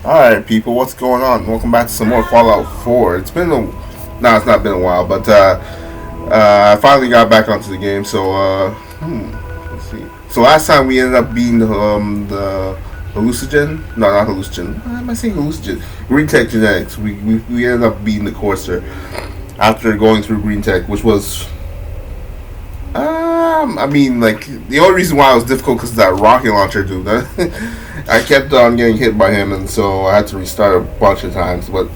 Alright, people, what's going on? Welcome back to some more Fallout 4. It's been a. No, it's not been a while, but I finally got back onto the game, so, let's see. So last time we ended up beating the hallucinogen. No, not hallucinogen. Why am I saying hallucinogen? Green Tech Genetics. We ended up beating the Courser after going through Green Tech, which was. I mean, like, the only reason why it was difficult because that rocket launcher dude. I kept on getting hit by him, and so I had to restart a bunch of times. But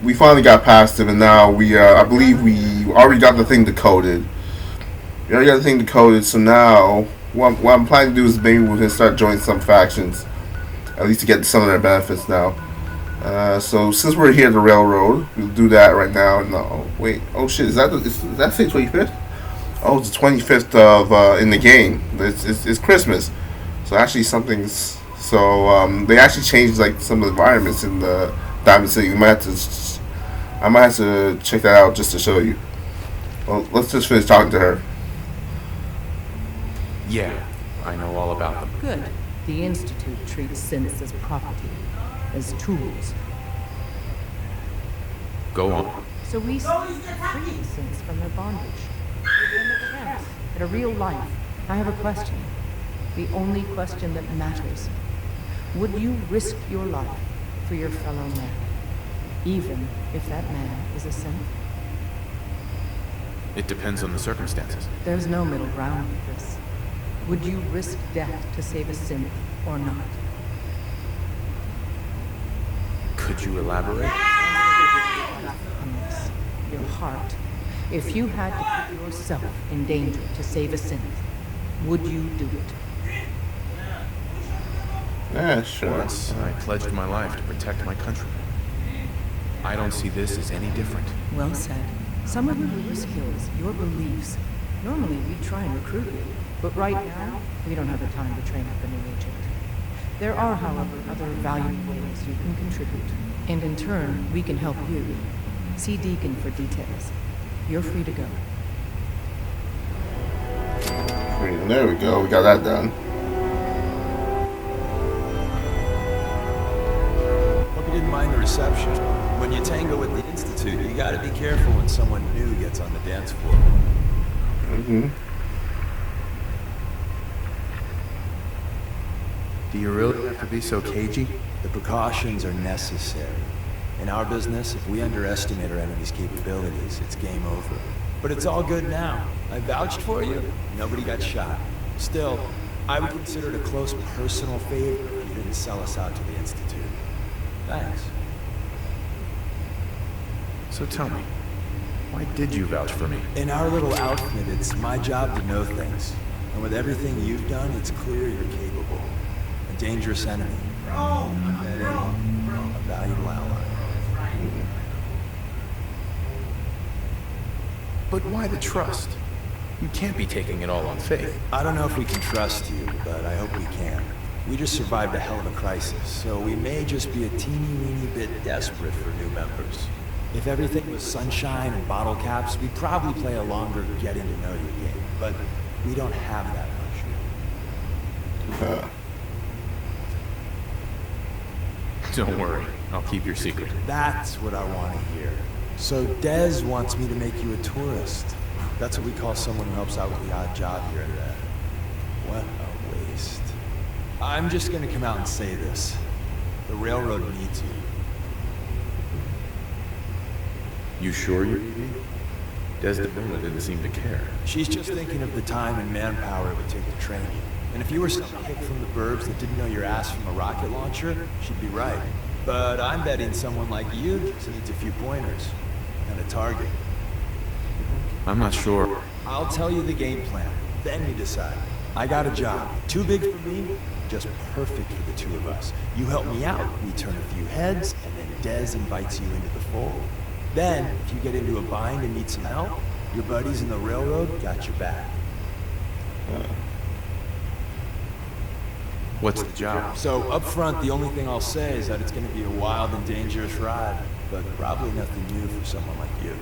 we finally got past him, and now I believe we already got the thing decoded. We already got the thing decoded, so now what I'm planning to do is maybe we're gonna start joining some factions, at least to get some of their benefits now. So since we're here at the railroad, we'll do that right now. No, wait. Oh shit, is that say 25th? Oh, it's the 25th of in the game. It's Christmas. So actually something's they actually changed like some of the environments in the Diamond City. I might have to check that out just to show you. Well, let's just finish talking to her. Yeah, I know all about them. Good. The Institute treats synths as property, as tools. Go on. So we free the synths from their bondage. Give them a chance at a real life. I have a question. The only question that matters. Would you risk your life for your fellow man, even if that man is a synth? It depends on the circumstances. There's no middle ground with this. Would you risk death to save a synth or not? Could you elaborate? Yes. Your heart. If you had to put yourself in danger to save a synth, would you do it? Yeah, sure. Once I pledged my life to protect my country. I don't see this as any different. Well said. Some of your skills, your beliefs. Normally we'd try and recruit you, but right now we don't have the time to train up a new agent. There are, however, other valuable ways you can contribute, and in turn we can help you. See Deacon for details. You're free to go. There we go. We got that done. Hope you didn't mind the reception. When you tango with the Institute, you gotta be careful when someone new gets on the dance floor. Mm-hmm. Do you really have to be so cagey? The precautions are necessary. In our business, if we underestimate our enemy's capabilities, it's game over. But it's all good now. I vouched for you. Nobody got shot. Still, I would consider it a close personal favor if you didn't sell us out to the Institute. Thanks. So tell me, why did you vouch for me? In our little outfit, it's my job to know things. And with everything you've done, it's clear you're capable. A dangerous enemy. A valuable ally. But why the trust? You can't be taking it all on faith. I don't know if we can trust you, but I hope we can. We just survived a hell of a crisis, so we may just be a teeny-weeny bit desperate for new members. If everything was sunshine and bottle caps, we'd probably play a longer getting-to-know-you game, but we don't have that luxury. Don't worry, I'll keep your secret. That's what I want to hear. So Dez wants me to make you a tourist. That's what we call someone who helps out with the odd job here and there. What a waste. I'm just gonna come out and say this. The railroad needs you. You sure you need me? Desdemona didn't seem to care. She's just thinking of the time and manpower it would take to train you. And if you were some kid from the burbs that didn't know your ass from a rocket launcher, she'd be right. But I'm betting someone like you just needs a few pointers. And a target. I'm not sure. I'll tell you the game plan. Then you decide. I got a job. Too big for me, just perfect for the two of us. You help me out, we turn a few heads, and then Dez invites you into the fold. Then, if you get into a bind and need some help, your buddies in the railroad got your back. What's the job? So, up front, the only thing I'll say is that it's going to be a wild and dangerous ride, but probably nothing new for someone like you.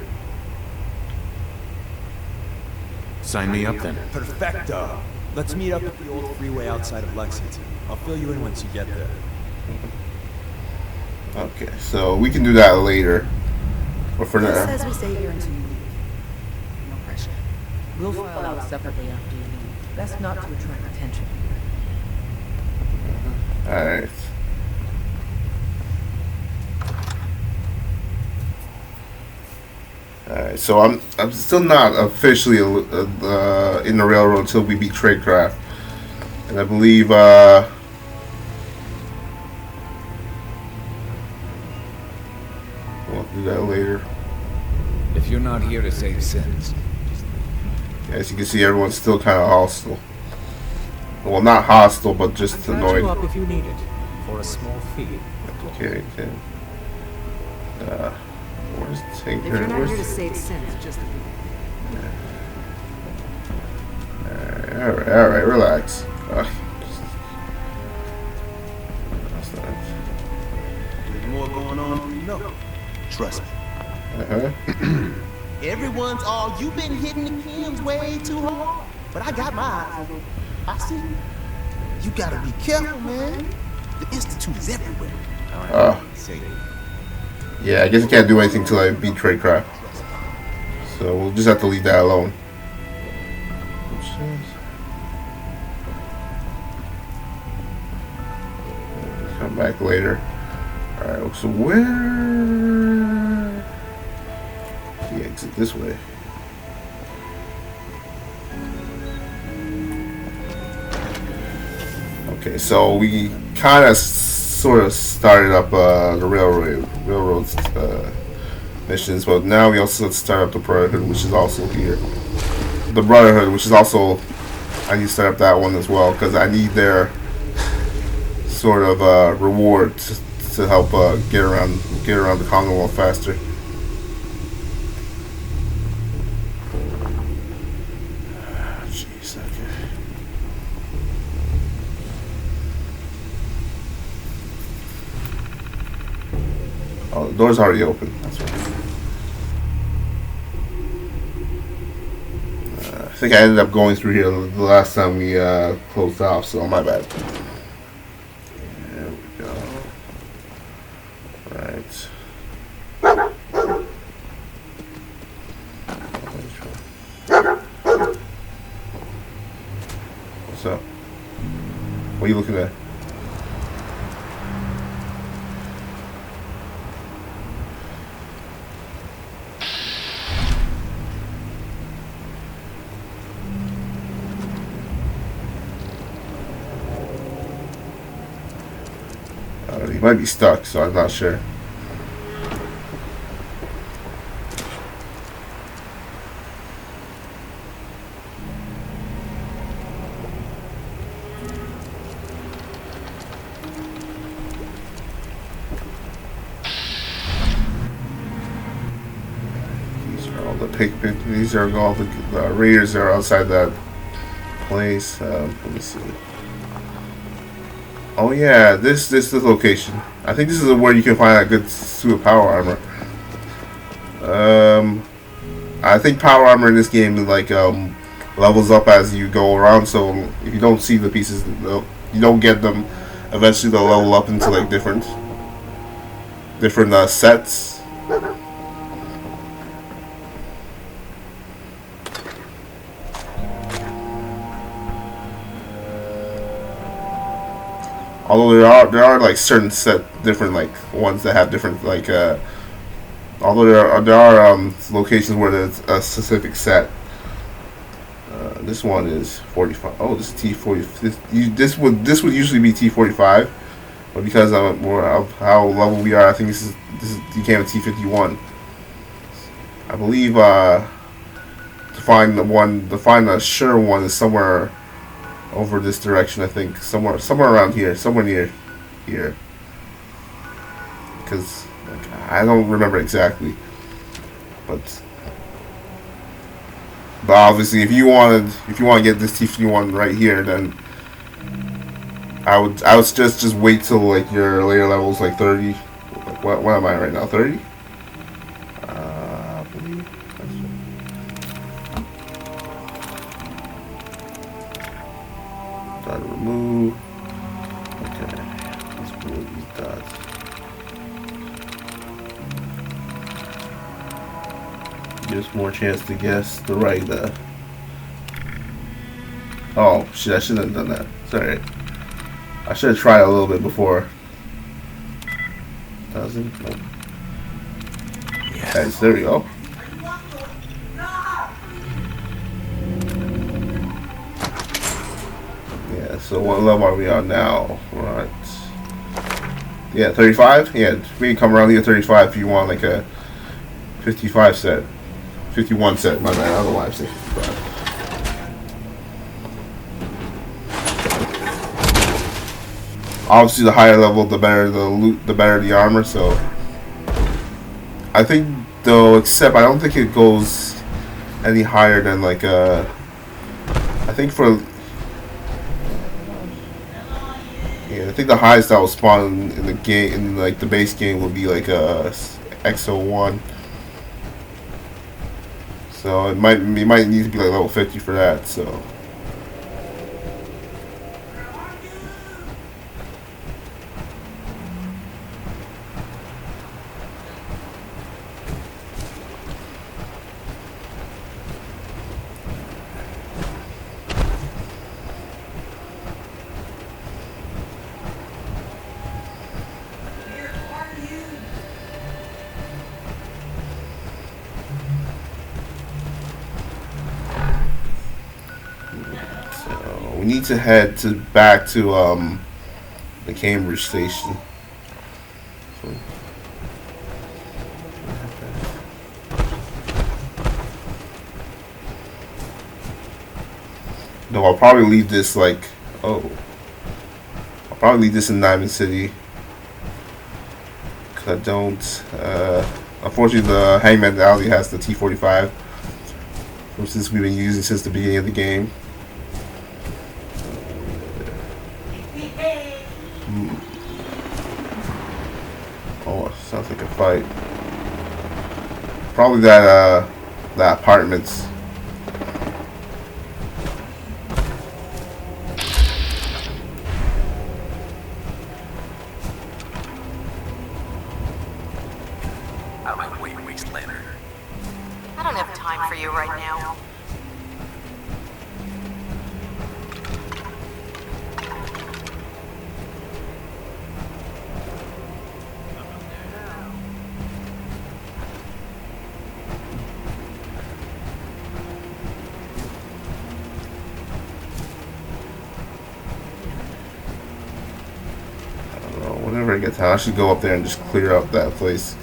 Sign me up then. Perfecto! Let's meet up at the old freeway outside of Lexington. I'll fill you in once you get there. Okay, so we can do that later. But for This now, says we stay here until you leave. No pressure. We'll file out separately after you leave. Best not to attract attention. all right. All right, so I'm still not officially in the railroad until we beat tradecraft, and I believe we'll do that later. If you're not here to save sins, As you can see, everyone's still kind of hostile. Well, not hostile, but just I'll patch annoyed. you up if you need it, for a small fee. Okay, okay. Where's If you're not Tinker? here to save sins, just leave. Alright, relax. That's not. There's more going on than you know. Trust me. Uh-huh. Everyone's all, you've been hitting the PMs way too hard. But I got my eyes on it. I see you. You gotta be careful, man. The Institute is everywhere. Yeah, I guess I can't do anything till I beat tradecraft. So we'll just have to leave that alone. Come back later. Alright, so where? The exit this way. Okay, so we kind of sort of started up the railroads missions, but now we also start up the Brotherhood, which is also here. The Brotherhood, which is also, I need to start up that one as well because I need their sort of reward to help get around the Commonwealth faster. Jeez, okay. Oh, the door's already open. That's right. I think I ended up going through here the last time we closed off, so my bad. There we go. Right. What's up? What are you looking at? He might be stuck, so I'm not sure. These are all the these are all the raiders that are outside that place. Let me see. Oh yeah, this is the location. I think this is where you can find a good suit of power armor. I think power armor in this game like levels up as you go around. So if you don't see the pieces, you don't get them. Eventually they'll level up into like different sets. Although there are like certain different like ones that have different like although there are locations where there's a specific set. This one is 45. Oh, this is T40. This would usually be T45, but because of how level we are, I think this became a T51. I believe to find a sure one is somewhere over this direction. I think somewhere around here, somewhere near here, because I don't remember exactly, but obviously if you want to get this T51 right here, then I would just wait till like your later levels, like 30. What am I right now? 30. I believe that's right. Remove. Okay, let's pull these Gives more chance to guess the right. Oh shit! I shouldn't have done that. Sorry. I should have tried a little bit before. Doesn't. Nope. Yes. There we go. Yeah. So what level are we on now? Right. Yeah, 35. Yeah, we can come around here 35 if you want like a 55 set, 51 set. My bad. I don't know why I'm saying 55. Obviously, the higher level, the better the loot, the better the armor. So, I think though, except I don't think it goes any higher than like I think for I think the highest that will spawn in the game, in like the base game, will be like a XO1. So it might need to be like level 50 for that. So. We need to head back to the Cambridge station. No, I'll probably leave this I'll probably leave this in Diamond City. Cause I don't. Unfortunately, the Hangman Alley has the T45, which we've been using since the beginning of the game. Oh, sounds like a fight. Probably that apartments. I don't have time for you right now. Whenever I get time, I should go up there and just clear up that place.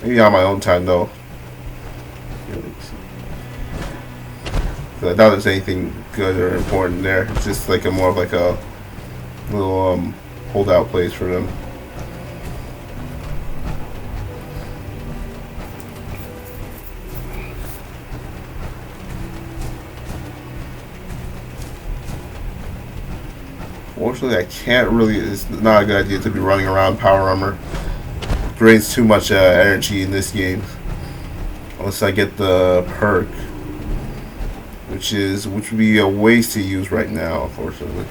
Maybe on my own time though. I doubt there's anything good or important there. It's just like more of like a little holdout place for them. Fortunately, I can't really. It's not a good idea to be running around power armor. It drains too much energy in this game, unless I get the perk, which would be a waste to use right now. Unfortunately,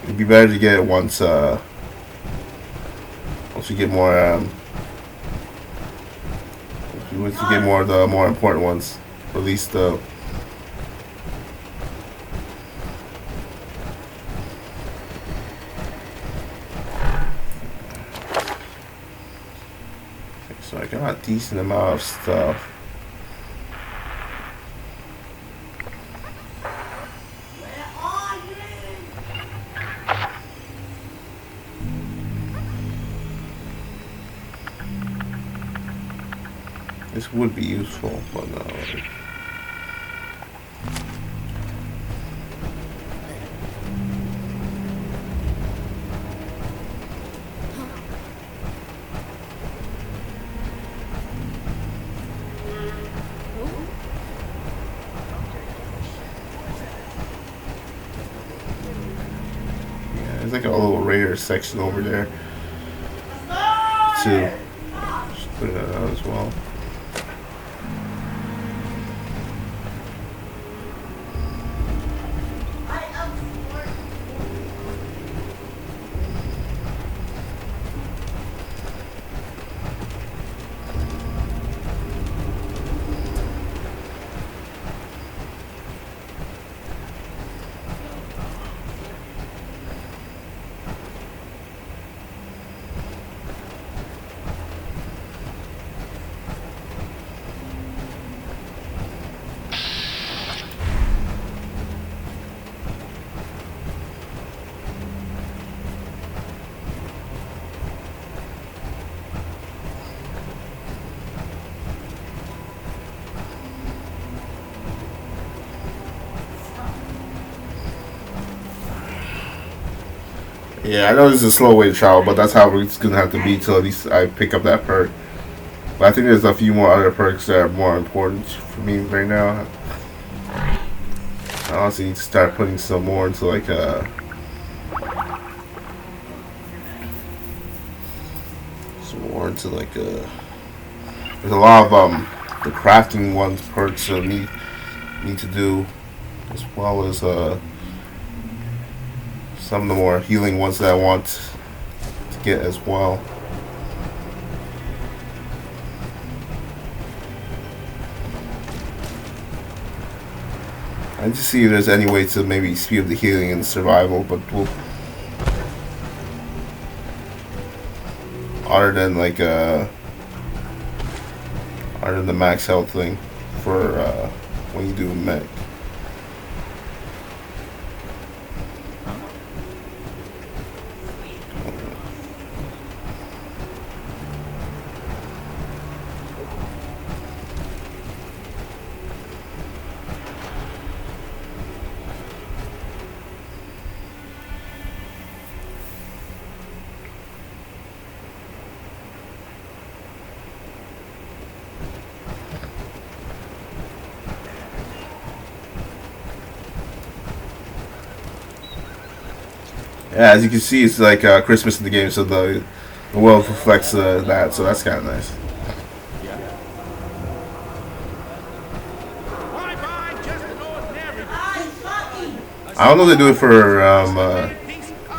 it'd be better to get it once you get more. Once you get more of the more important ones, or at least the. So I got a decent amount of stuff. This would be useful, but no. There's like a little raider section over there too. Just clear that out as well. Yeah, I know this is a slow way to travel, but that's how it's gonna have to be till at least I pick up that perk. But I think there's a few more other perks that are more important for me right now. I honestly need to start putting some more into like some more into like there's a lot of the crafting ones perks that need to do, as well as some of the more healing ones that I want to get as well. I need to see if there's any way to maybe speed up the healing and survival, but we'll, other than like other than the max health thing for when you do mech. Yeah, as you can see, it's like Christmas in the game, so the world reflects that, so that's kind of nice. I don't know if they do it for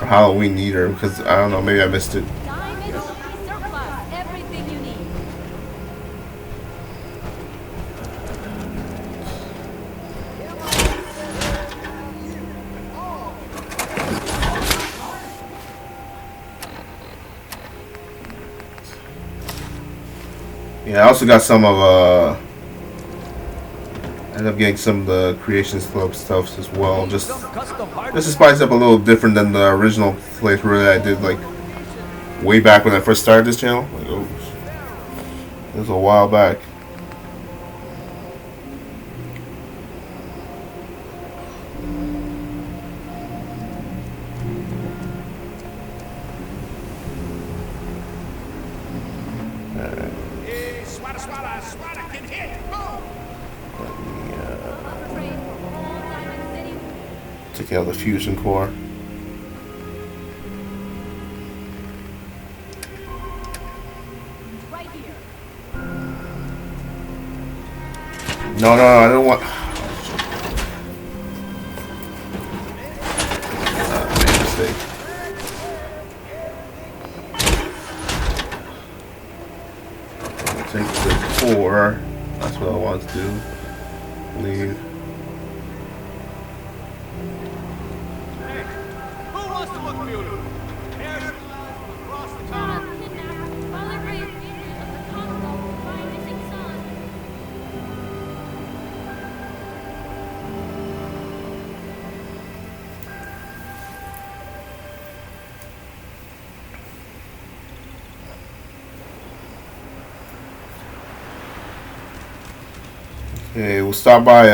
Halloween either, because I don't know, maybe I missed it. Yeah, I also got some of ended up getting some of the Creations Club stuff as well, just to spice up a little different than the original playthrough that I did like way back when I first started this channel. Like, oh, it was a while back. Take out the fusion core. No, I don't want. Mistake. Take the core. That's what I want to do. Leave. Okay, we'll stop by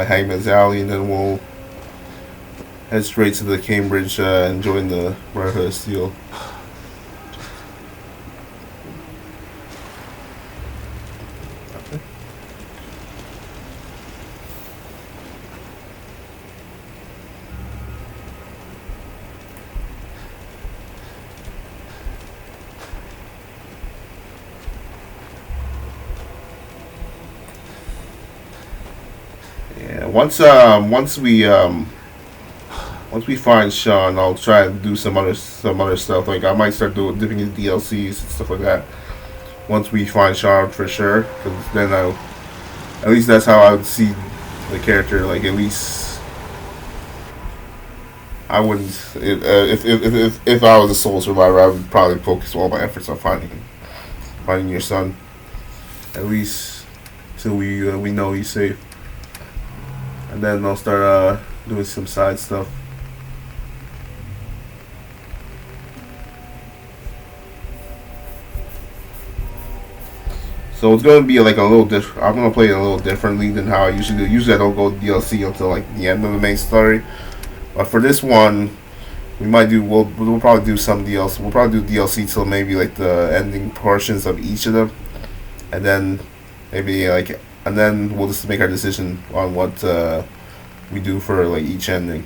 Hangman's Alley, and then we'll head straight to the Cambridge and join the Brotherhood of Steel. Once we find Sean, I'll try to do some other stuff. Like I might start dipping into DLCs and stuff like that. Once we find Sean for sure, because then at least that's how I would see the character. Like at least I wouldn't if I was a sole survivor, I would probably focus all my efforts on finding your son. At least till we know he's safe. And then I'll start doing some side stuff. So it's gonna be like a little different. I'm gonna play it a little differently than how I usually do. Usually I don't go DLC until like the end of the main story. But for this one, We might do. We'll probably do some DLC. We'll probably do DLC till maybe like the ending portions of each of them, and then maybe like, and then we'll just make our decision on what we do for like each ending.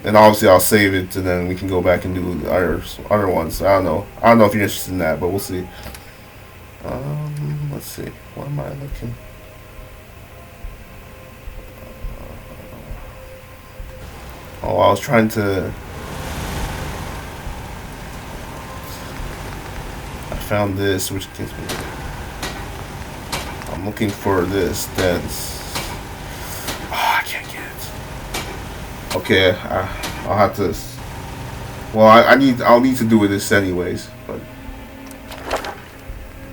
And obviously I'll save it, and then we can go back and do other ones. I don't know. I don't know if you're interested in that, but we'll see. Let's see. What am I looking? Oh, I was trying to. I found this, which gives me. I'm looking for this dance. Oh, I can't get it. Okay, I'll have to. Well, I'll need to do with this anyways, but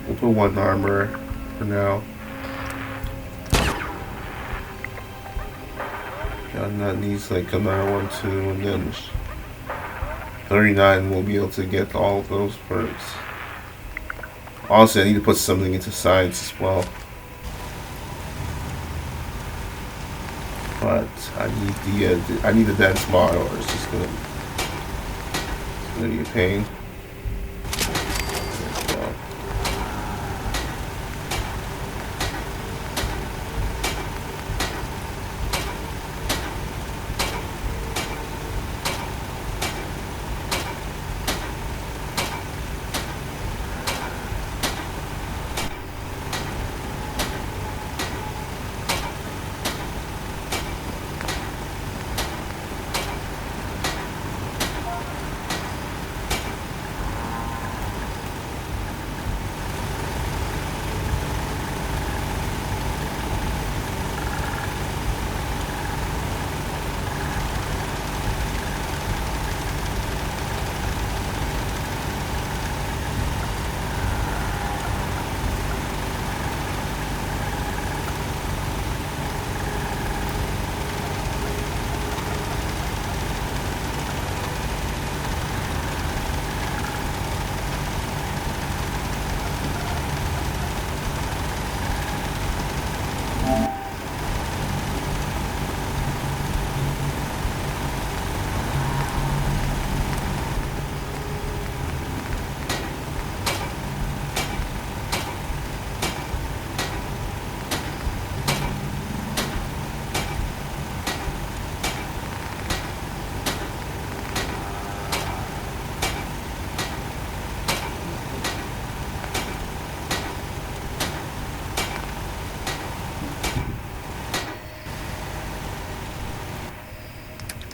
we'll put one armor for now. And that needs like another one too, and then 39 we'll be able to get all of those perks. Honestly, I need to put something into science as well. But I need the dance mod, or it's just gonna be a pain.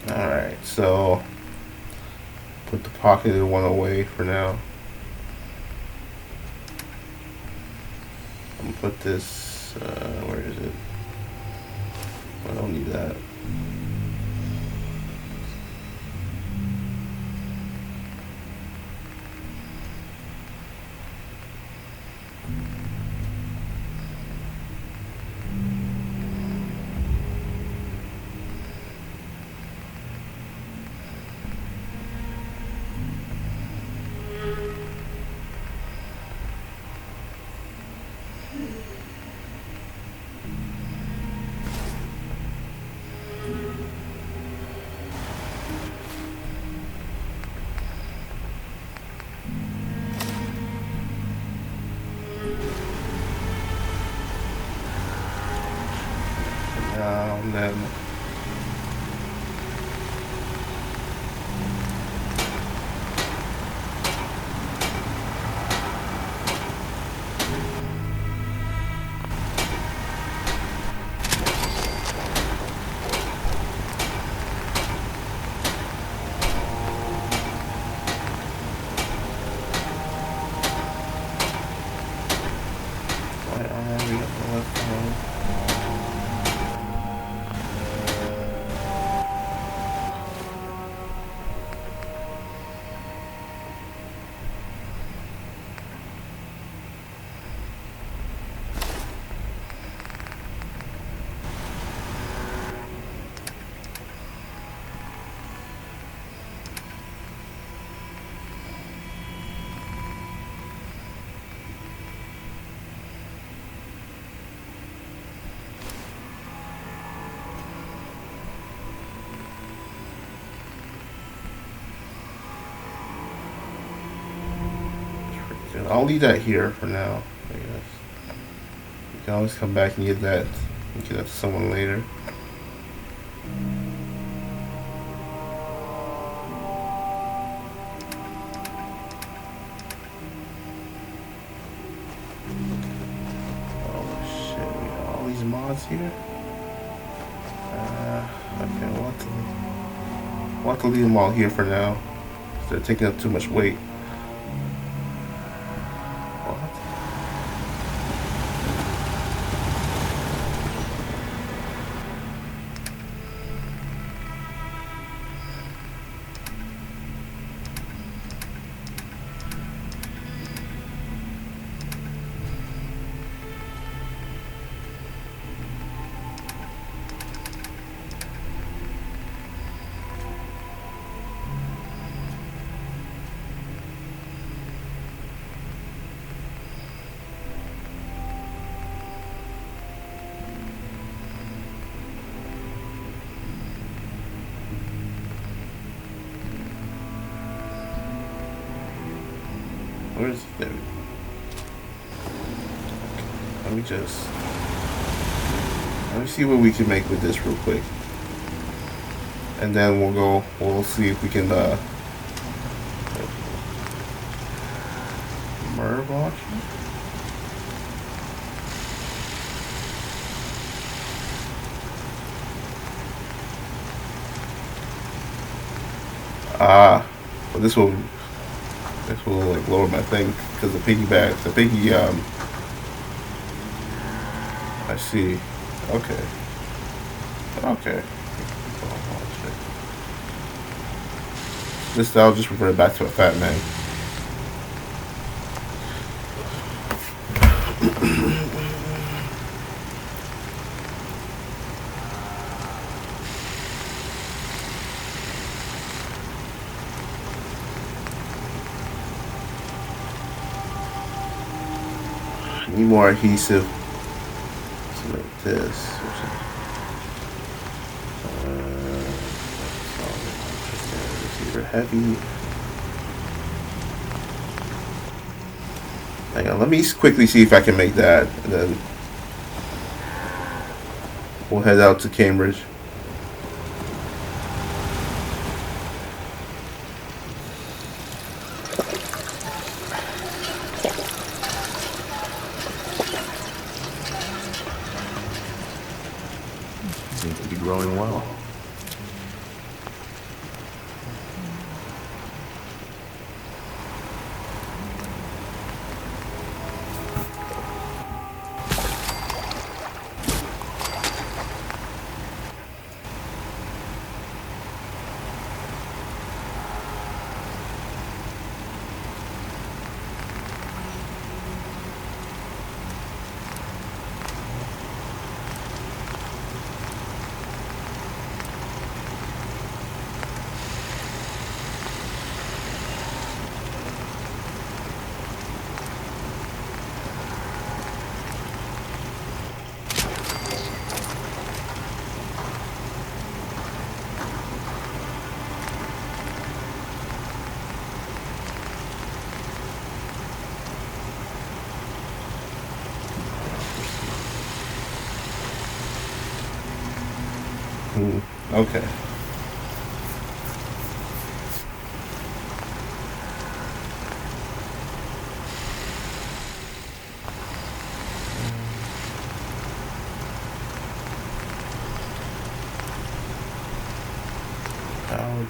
Alright, so put the pocketed one away for now. I'm gonna put this, where is it? I don't need that. And then I'll leave that here for now, I guess. You can always come back and get that to someone later. Oh shit, we got all these mods here. Okay, we'll have to leave them all here for now. They're taking up too much weight. Where's there? Let me see what we can make with this real quick. And then we'll see if we can Merv launcher? But this will like lower my thing because the piggyback, I see. Okay. This I'll just revert back to a fat man. Need more adhesive to make this. Super heavy. Hang on, let me quickly see if I can make that, and then we'll head out to Cambridge. Seems to be growing well. Okay.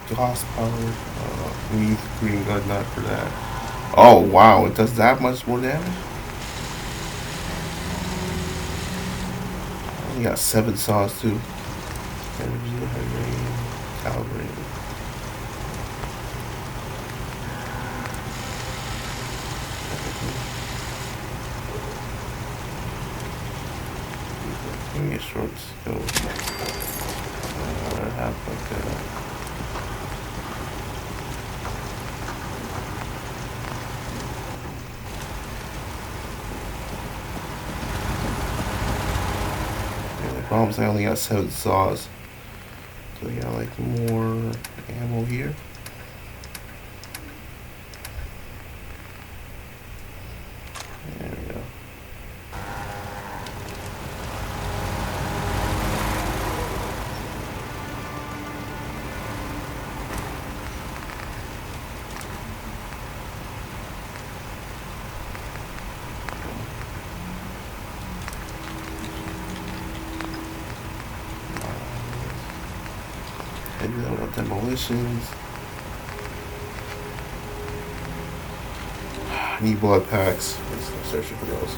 Gloss power. Need green gun nut for that. Oh wow, it does that much more damage? I only got 7 saws too. Energy, calibrated. Give me a short scope. Have like a problem is I only got 7 saws. So we got like more ammo here. And then I want demolitions. I need blood packs. Let's start searching for those.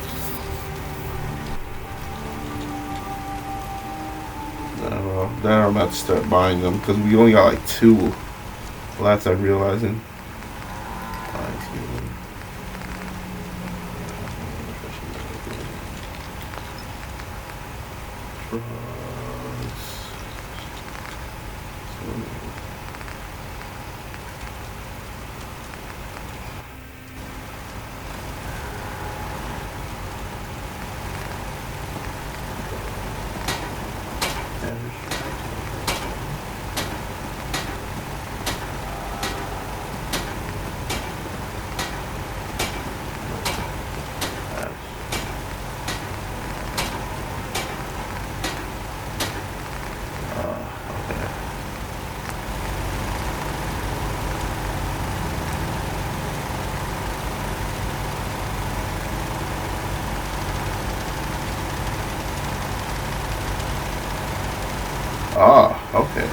Then I'm about to start buying them because we only got like 2 left. I'm realizing. Ah, okay.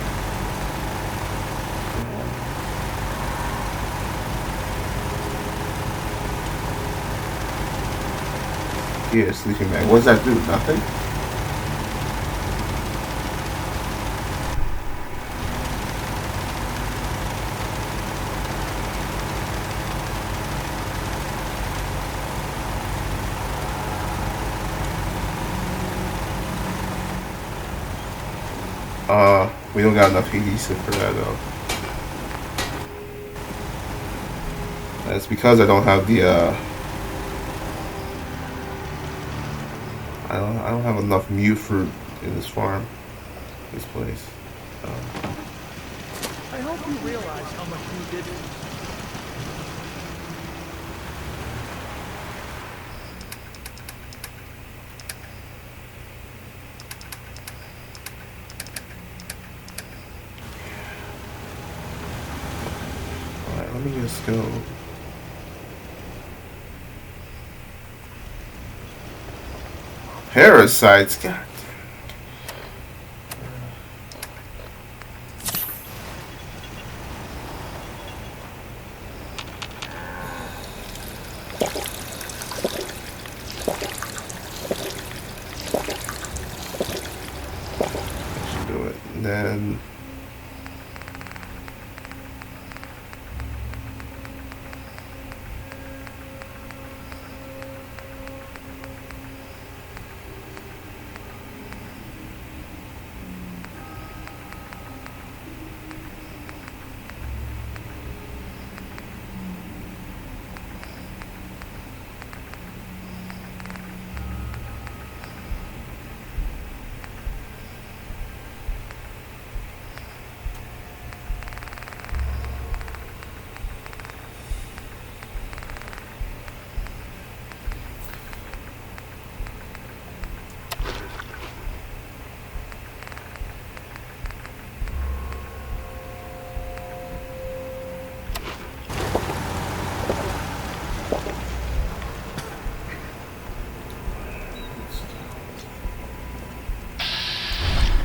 Yeah, sleeping bag. What does that do? Nothing? We don't got enough adhesive for that though. And it's because I don't have the I don't have enough mute fruit in this farm, this place. I hope you realize how much you did. Alright, let me just go. Parasites, God. Should do it. And then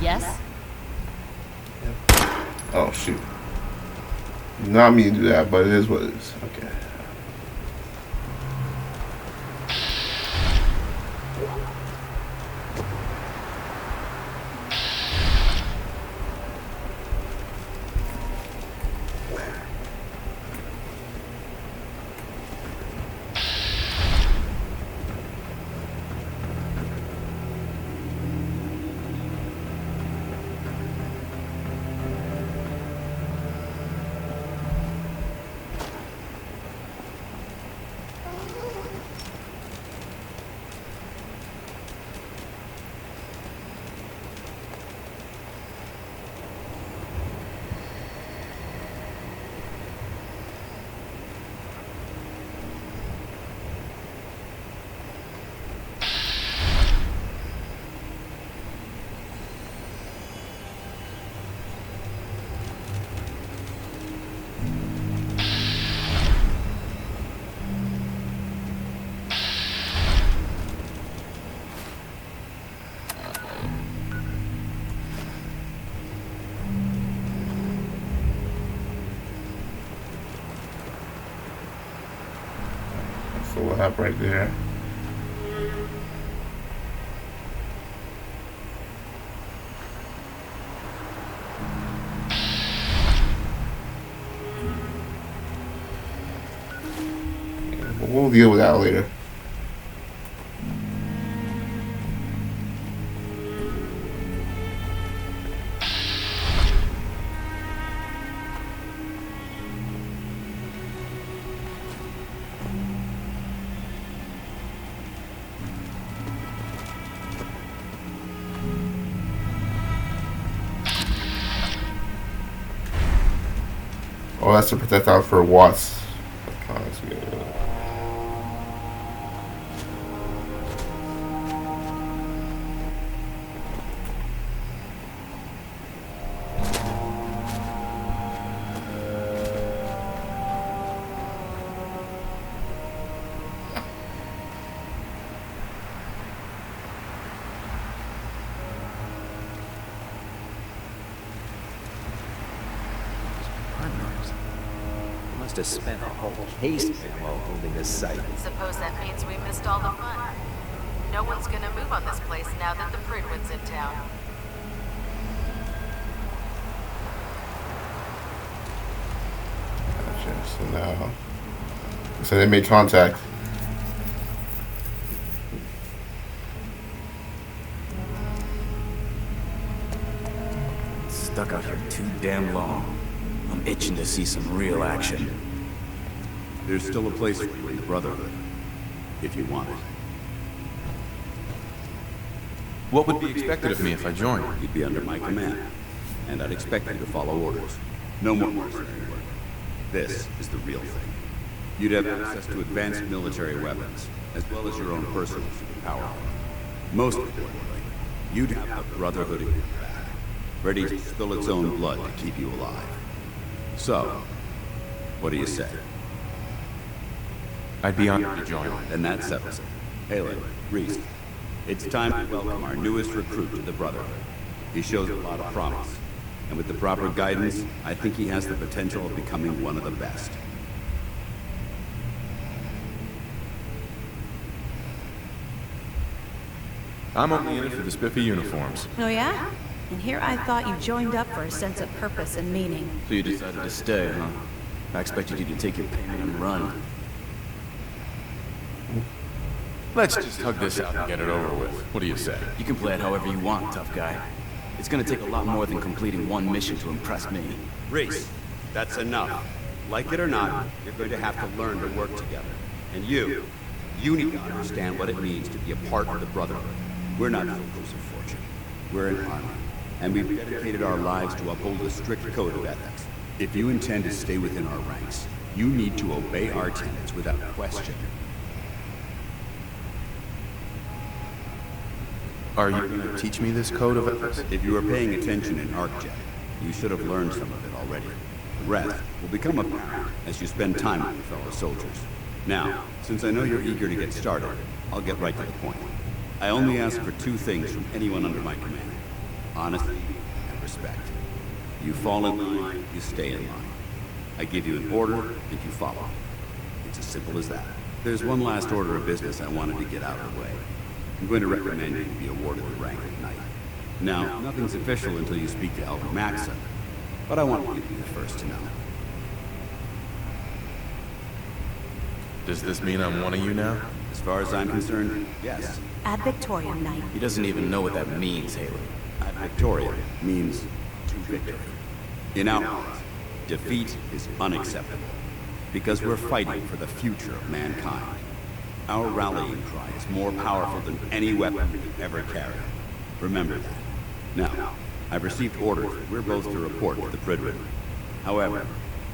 Yes? oh shoot. Not me to do that, but it is what it is. Okay. Stop right there. But we'll deal with that later. Oh, that's to protect out for Watts. Must have spent a whole case while holding this site. Suppose that means we missed all the fun. No one's gonna move on this place now that the Pridwood's in town. Gotcha. So now, so they made contact. Stuck out here too damn long. I'm itching to see some real action. There's still a place for you in the Brotherhood, if you want it. What would be expected of me if I joined? You'd be under my command, and I'd expect you to follow orders. No more mercenary work. This is the real thing. You'd have access to advanced military weapons, as well as your own personal superpower. Most importantly, you'd have the Brotherhood in your back, ready to spill its own blood to keep you alive. So, what do you say? I'd be honored to join. Then that settles it. Halen, Reese, it's time to welcome our newest recruit to the Brotherhood. He shows a lot of promise, and with the proper guidance, I think he has the potential of becoming one of the best. I'm only in it for the spiffy uniforms. Oh yeah? And here I thought you joined up for a sense of purpose and meaning. So you decided to stay, huh? I expected you to take your payment and run. Let's just hug this out and get it over with. What do you say? You can play it however you want, tough guy. It's gonna take a lot more than completing one mission to impress me. Reese, that's enough. Like it or not, you're going to have to learn to work together. And you need to understand what it means to be a part of the Brotherhood. We're not soldiers of fortune. We're an army, and we've dedicated our lives to uphold a strict code of ethics. If you intend to stay within our ranks, you need to obey our tenets without question. Are you going to teach me this code of ethics? If you were paying attention in ArcJet, you should have learned some of it already. The rest will become apparent as you spend time with your fellow soldiers. Now, since I know you're eager to get started, I'll get right to the point. I only ask for two things from anyone under my command: honesty and respect. You fall in line, you stay in line. I give you an order, and you follow. It's as simple as that. There's one last order of business I wanted to get out of the way. I'm going to recommend you be awarded the rank of Knight. Now, nothing's official until you speak to Elder Maxon, but I want you to be the first to know. Does this mean I'm one of you now? As far as I'm concerned, yes. Ad Victoriam, Knight. He doesn't even know what that means, Halen. Ad Victoria means to victory. In our eyes, defeat is unacceptable, because we're fighting for the future of mankind. Our rallying cry is more powerful than any weapon we've ever carried. Remember that. Now, I've received orders that we're both to report to the Pridwood. However,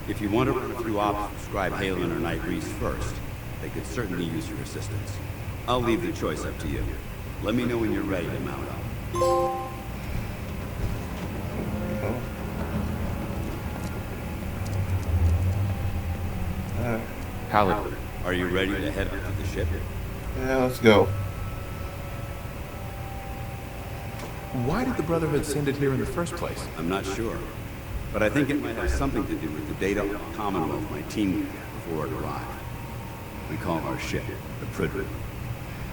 if you want to run a few ops, describe Halen or Knight Reese first, they could certainly use your assistance. I'll leave the choice up to you. Let me know when you're ready to mount up. Halen. Are you ready to head up to the ship? Yeah, let's go. Why did the Brotherhood send it here in the first place? I'm not sure, but I think it might have something to do with the data on the Commonwealth my team would get before it arrived. We call our ship the Prydwen.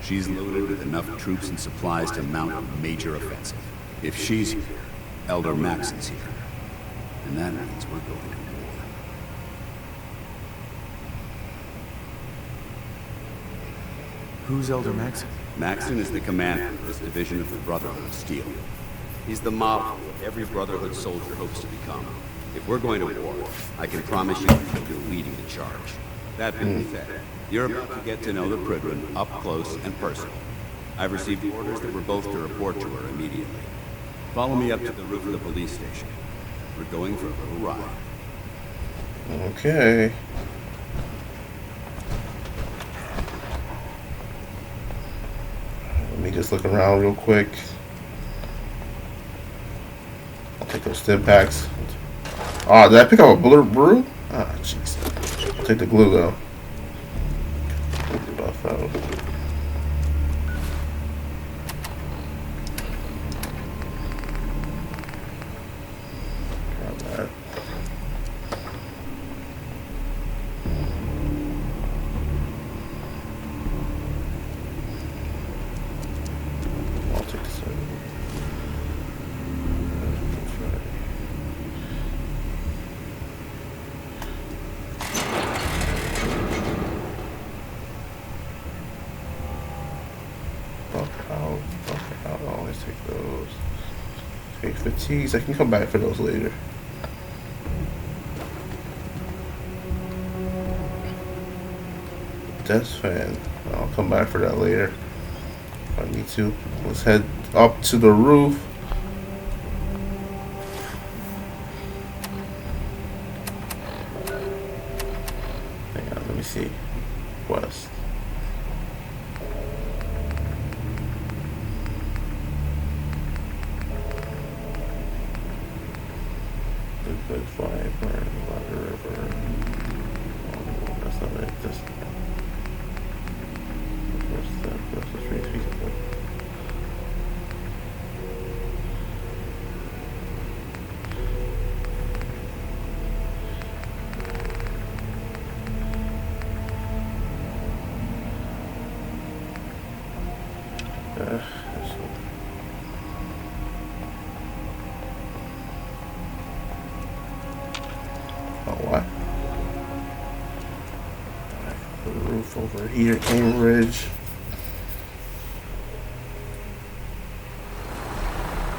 She's loaded with enough troops and supplies to mount a major offensive. If she's here, Elder Maxon's here. And that means we're going to war. Who's Elder Maxon? Maxon is the commander of this division of the Brotherhood of Steel. He's the model of what every Brotherhood soldier hopes to become. If we're going to war, I can promise you you're leading the charge. That being said, you're about to get to know the Prydwen up close and personal. I've received orders that we're both to report to her immediately. Follow me up to the roof of the police station. We're going for a little ride. Okay. Let me just look around real quick. I'll take those stim packs. Oh, did I pick up a bullet brew? Ah, jeez. I'll take the glue though. Grab that. I'll take this out. I'll always take those. Okay, fatigues. I can come back for those later. Death fan. I'll come back for that later if I need to. Let's head up to the roof. Hang on, let me see. West. Good flying, burn, water, river. Oh, that's not it. That's what's the street feasible. What? The roof over here, Cambridge.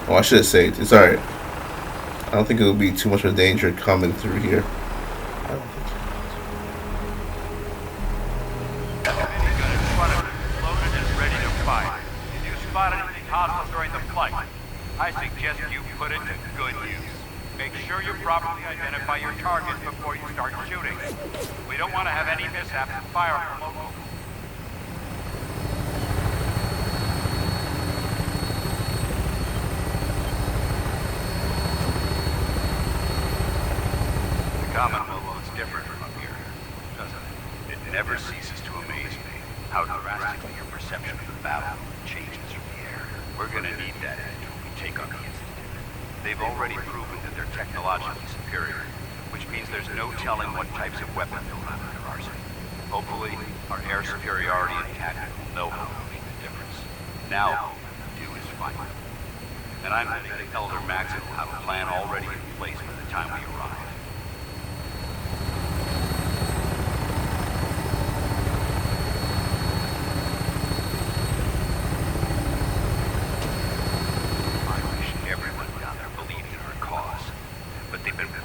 Oh, I should have saved. It's alright. I don't think it'll be too much of a danger coming through here. I suggest you put it to good use. Make sure you properly identify your target before you start shooting. We don't want to have any mishaps and fire from locals. The commonwealth looks different from up here, doesn't it? It never ceases to amaze me how drastically your perception of the battle changes from the air. We're gonna need that until we take on the Institute. They've already proven that they're technologically superior, which means there's no telling what types of weapons they'll have in their arsenal. Hopefully, our air superiority and tactical know-how will make the difference. Now, all we have to do is fight. And I'm betting that Elder Maxon will have a plan already in place by the time we arrive.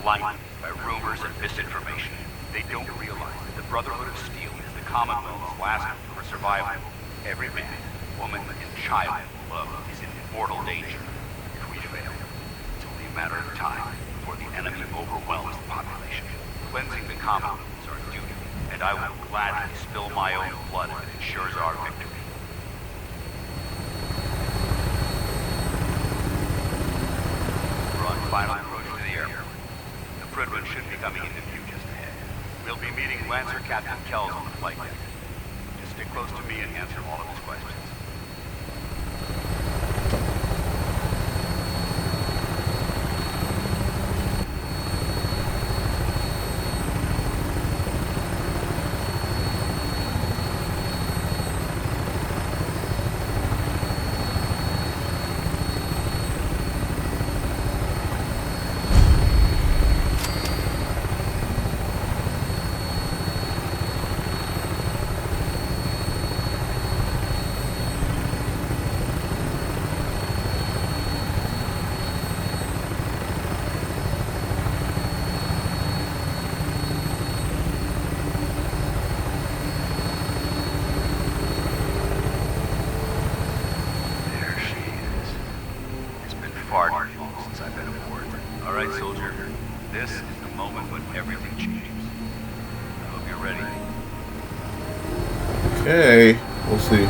Blinded by rumors and misinformation. They don't realize that the Brotherhood of Steel is the Commonwealth's last hope for survival. Every man, woman, and child below is in mortal danger. If we fail, it's only a matter of time before the enemy overwhelms the population. Cleansing the Commonwealth is our duty, and I will gladly spill my own blood if it ensures our victory. We're on final approach to the airport. Prydwen should be coming into view just ahead. We'll be meeting Lancer Captain Kells on the flight deck. Just stick close to me and answer all of his questions. everything changes. I hope you're ready. Okay, we'll see.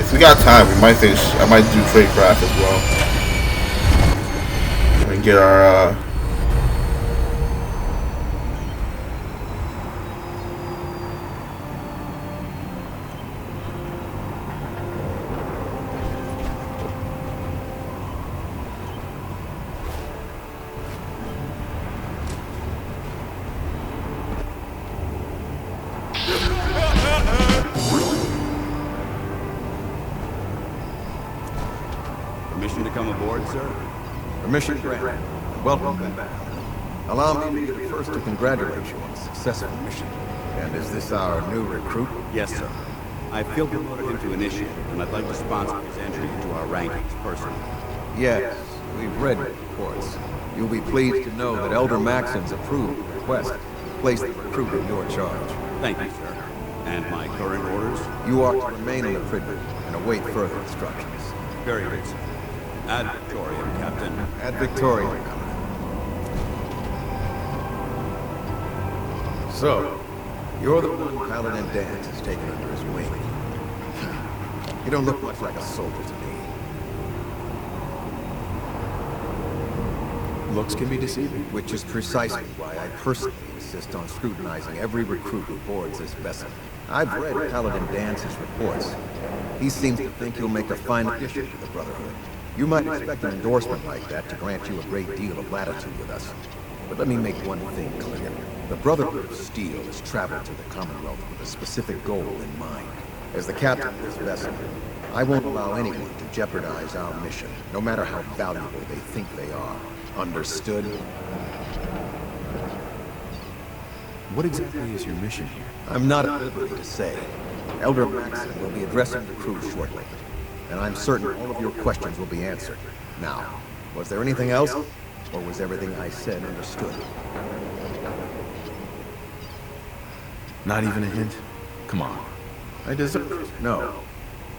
If we got time, we might finish. I might do tradecraft as well and get our. Permission to come aboard, sir? Permission granted. Welcome back. Allow me to first to congratulate you on a successful mission. And is this our new recruit? Yes, sir. I feel promoted him to initiate, and I'd like to sponsor his entry into our rankings personally. Yes, we've read your reports. You'll be pleased to know that Elder Maxon's approved the request to place the recruit in your charge. Thank you, sir. And my current orders? You are to remain in the prison and await further instructions. Very good, sir. Ad Victoriam, Captain. Ad Victoriam, Commander. So, you're the one Paladin Dance has taken under his wing. You don't look much like a soldier to me. Looks can be deceiving. Which is precisely why I personally insist on scrutinizing every recruit who boards this vessel. I've read Paladin Dance's reports. He seems to think he'll make a fine addition to the Brotherhood. You might expect an endorsement like that to grant you a great deal of latitude with us. But let me make one thing clear. The Brotherhood of Steel has traveled to the Commonwealth with a specific goal in mind. As the captain of this vessel, I won't allow anyone to jeopardize our mission, no matter how valuable they think they are. Understood? What exactly is your mission here? I'm not at liberty to say. Elder Maxon will be addressing the crew shortly, and I'm certain all of your questions will be answered. Now, was there anything else, or was everything I said understood? Not even a hint? Come on. I deserve it. No.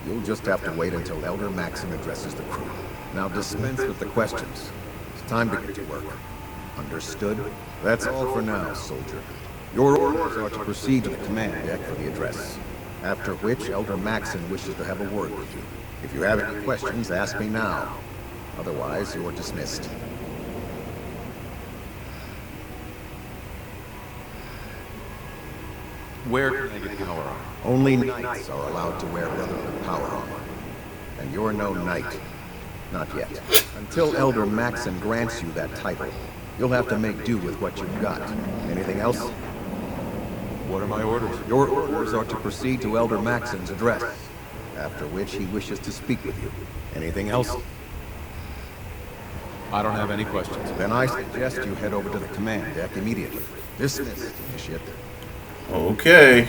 You'll just have to wait until Elder Maxon addresses the crew. Now dispense with the questions. It's time to get to work. Understood? That's all for now, soldier. Your orders are to proceed to the command deck for the address. After which, Elder Maxon wishes to have a word with you. If you have any questions, ask me now. Otherwise, you're dismissed. Where can I get power armor? Only knights are allowed to wear Brotherhood power armor. And you're no knight. Not yet. Until Elder Maxon grants you that title, you'll have to make do with what you've got. Anything else? What are my orders? Your orders are to proceed to Elder Maxon's address, after which he wishes to speak with you. Anything else? I don't have any questions. Then I suggest you head over to the command deck immediately. Dismissed, Initiate. Okay.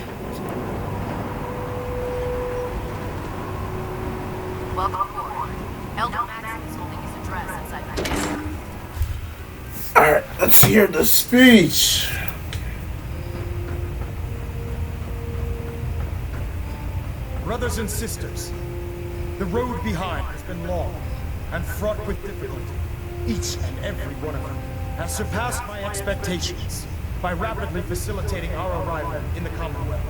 Welcome aboard. Elder Maxon is holding his address inside the camp. Alright, let's hear the speech. Brothers and sisters, the road behind has been long and fraught with difficulty. Each and every one of them has surpassed my expectations by rapidly facilitating our arrival in the Commonwealth.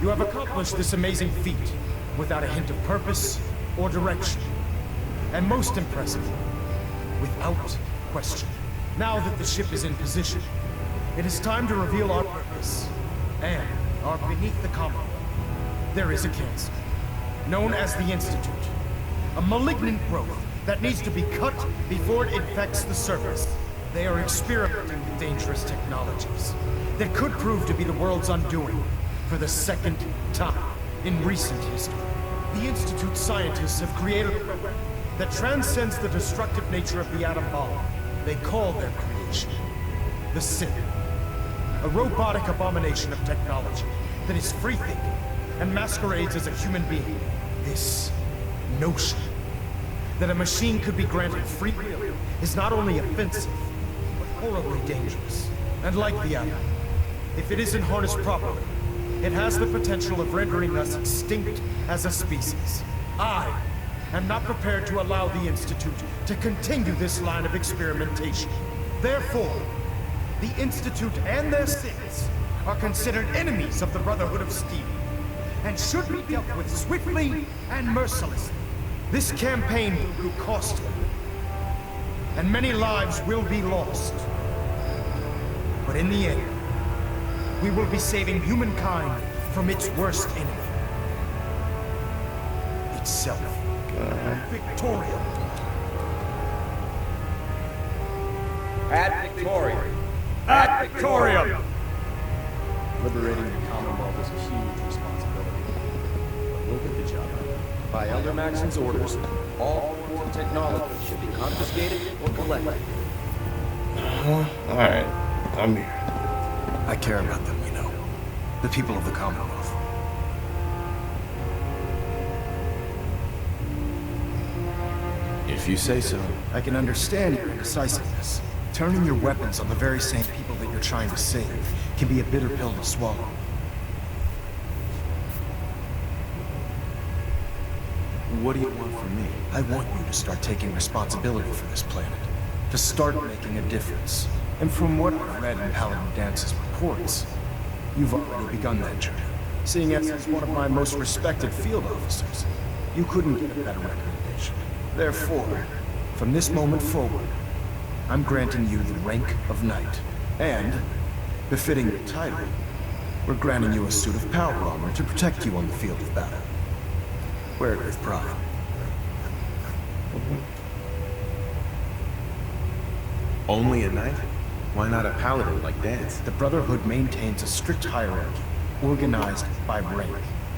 You have accomplished this amazing feat without a hint of purpose or direction. And most impressively, without question. Now that the ship is in position, it is time to reveal our purpose and our beneath the Commonwealth. There is a cancer, known as the Institute. A malignant growth that needs to be cut before it infects the surface. They are experimenting with dangerous technologies that could prove to be the world's undoing for the second time in recent history. The Institute scientists have created a weapon that transcends the destructive nature of the atom bomb. They call their creation the Sin. A robotic abomination of technology that is free-thinking and masquerades as a human being. This notion that a machine could be granted free will is not only offensive, but horribly dangerous. And like the atom, if it isn't harnessed properly, it has the potential of rendering us extinct as a species. I am not prepared to allow the Institute to continue this line of experimentation. Therefore, the Institute and their sins are considered enemies of the Brotherhood of Steel, and should be dealt with swiftly and mercilessly. This campaign will be costly, and many lives will be lost. But in the end, we will be saving humankind from its worst enemy. Itself. Victoria. Ad Victoriam. Ad Victoriam! Liberating the Commonwealth is a huge responsibility. But we'll get the job done. By Elder Maxon's orders, all forms of technology should be confiscated or collected. Alright, I'm here. I care about them, you know. The people of the Commonwealth. If you say so. I can understand your indecisiveness. Turning your weapons on the very same people that you're trying to save can be a bitter pill to swallow. What do you want from me? I want you to start taking responsibility for this planet. To start making a difference. And from what I've read in Paladin Dance's reports, you've already begun that journey. Seeing as one of my most respected field officers, you couldn't get a better recommendation. Therefore, from this moment forward, I'm granting you the rank of Knight. And, befitting your title, we're granting you a suit of power armor to protect you on the field of battle. Wear it with pride. Only a knight? Why not a paladin like Dance? The Brotherhood maintains a strict hierarchy, organized by rank.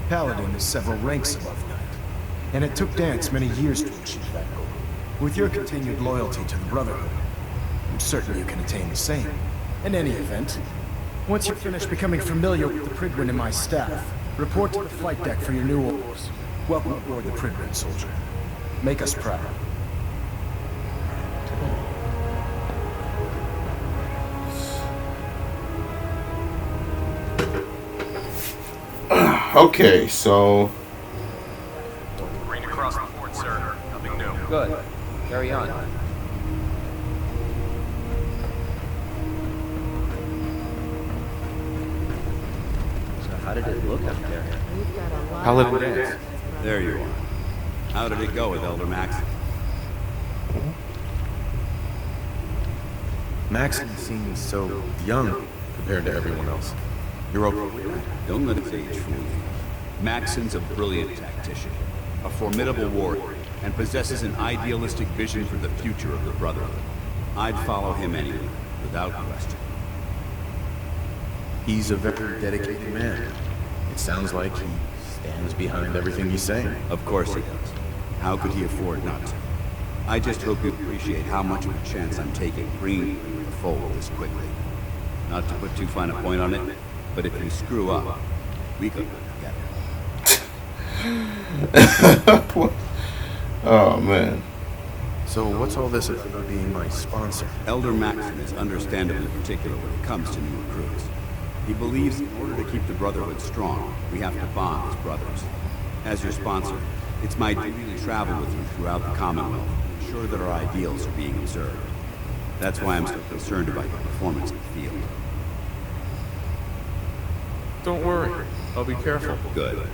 Paladin is several ranks above Knight, and it took Dance many years to achieve that goal. With your continued loyalty to the Brotherhood, I'm certain you can attain the same. In any event, once you're finished becoming familiar with the Pridwin and my staff, report to the flight deck for your new orders. Welcome aboard the Pridwin, soldier. Make us proud. Okay, so... Green across the board, sir. Nothing new. Good. Carry on. So how did it look up there? Paladin Dance. There you are. How did it go with Elder Maxon? Maxon seems so young compared to everyone else. You're okay with that? Don't let his age fool you. Maxon's a brilliant tactician, a formidable warrior, and possesses an idealistic vision for the future of the Brotherhood. I'd follow him anyway, without question. He's a very dedicated man. It sounds like he stands behind everything he's saying. Of course he does. How could he afford not to? I just hope you appreciate how much of a chance I'm taking bringing you into the fold this quickly. Not to put too fine a point on it, but if you screw up, we could work together. Oh, man. So what's all this about being my sponsor? Elder Maxon is understandably particular when it comes to new recruits. He believes in order to keep the Brotherhood strong, we have to bond as brothers. As your sponsor, it's my duty to travel with you throughout the Commonwealth and ensure that our ideals are being observed. That's why I'm so concerned about your performance in the field. Don't worry. I'll be careful. Good.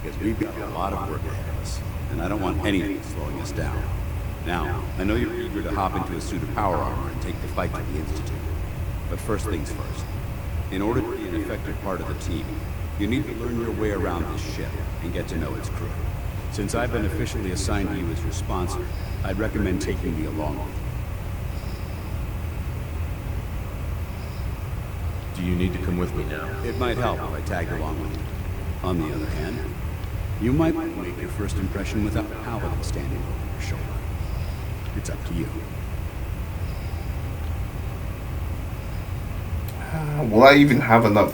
Because we've got a lot of work ahead of us, and I don't want anything slowing us down. Now, I know you're eager to hop into a suit of power armor and take the fight to the Institute. But first things first. In order to be an effective part of the team, you need to learn your way around this ship and get to know its crew. Since I've been officially assigned to you as your sponsor, I'd recommend taking me along with you. Do you need to come with me now? It might help if I tagged along with you. On the other hand, you might make your first impression without a paladin standing over your shoulder. It's up to you. Will I even have enough?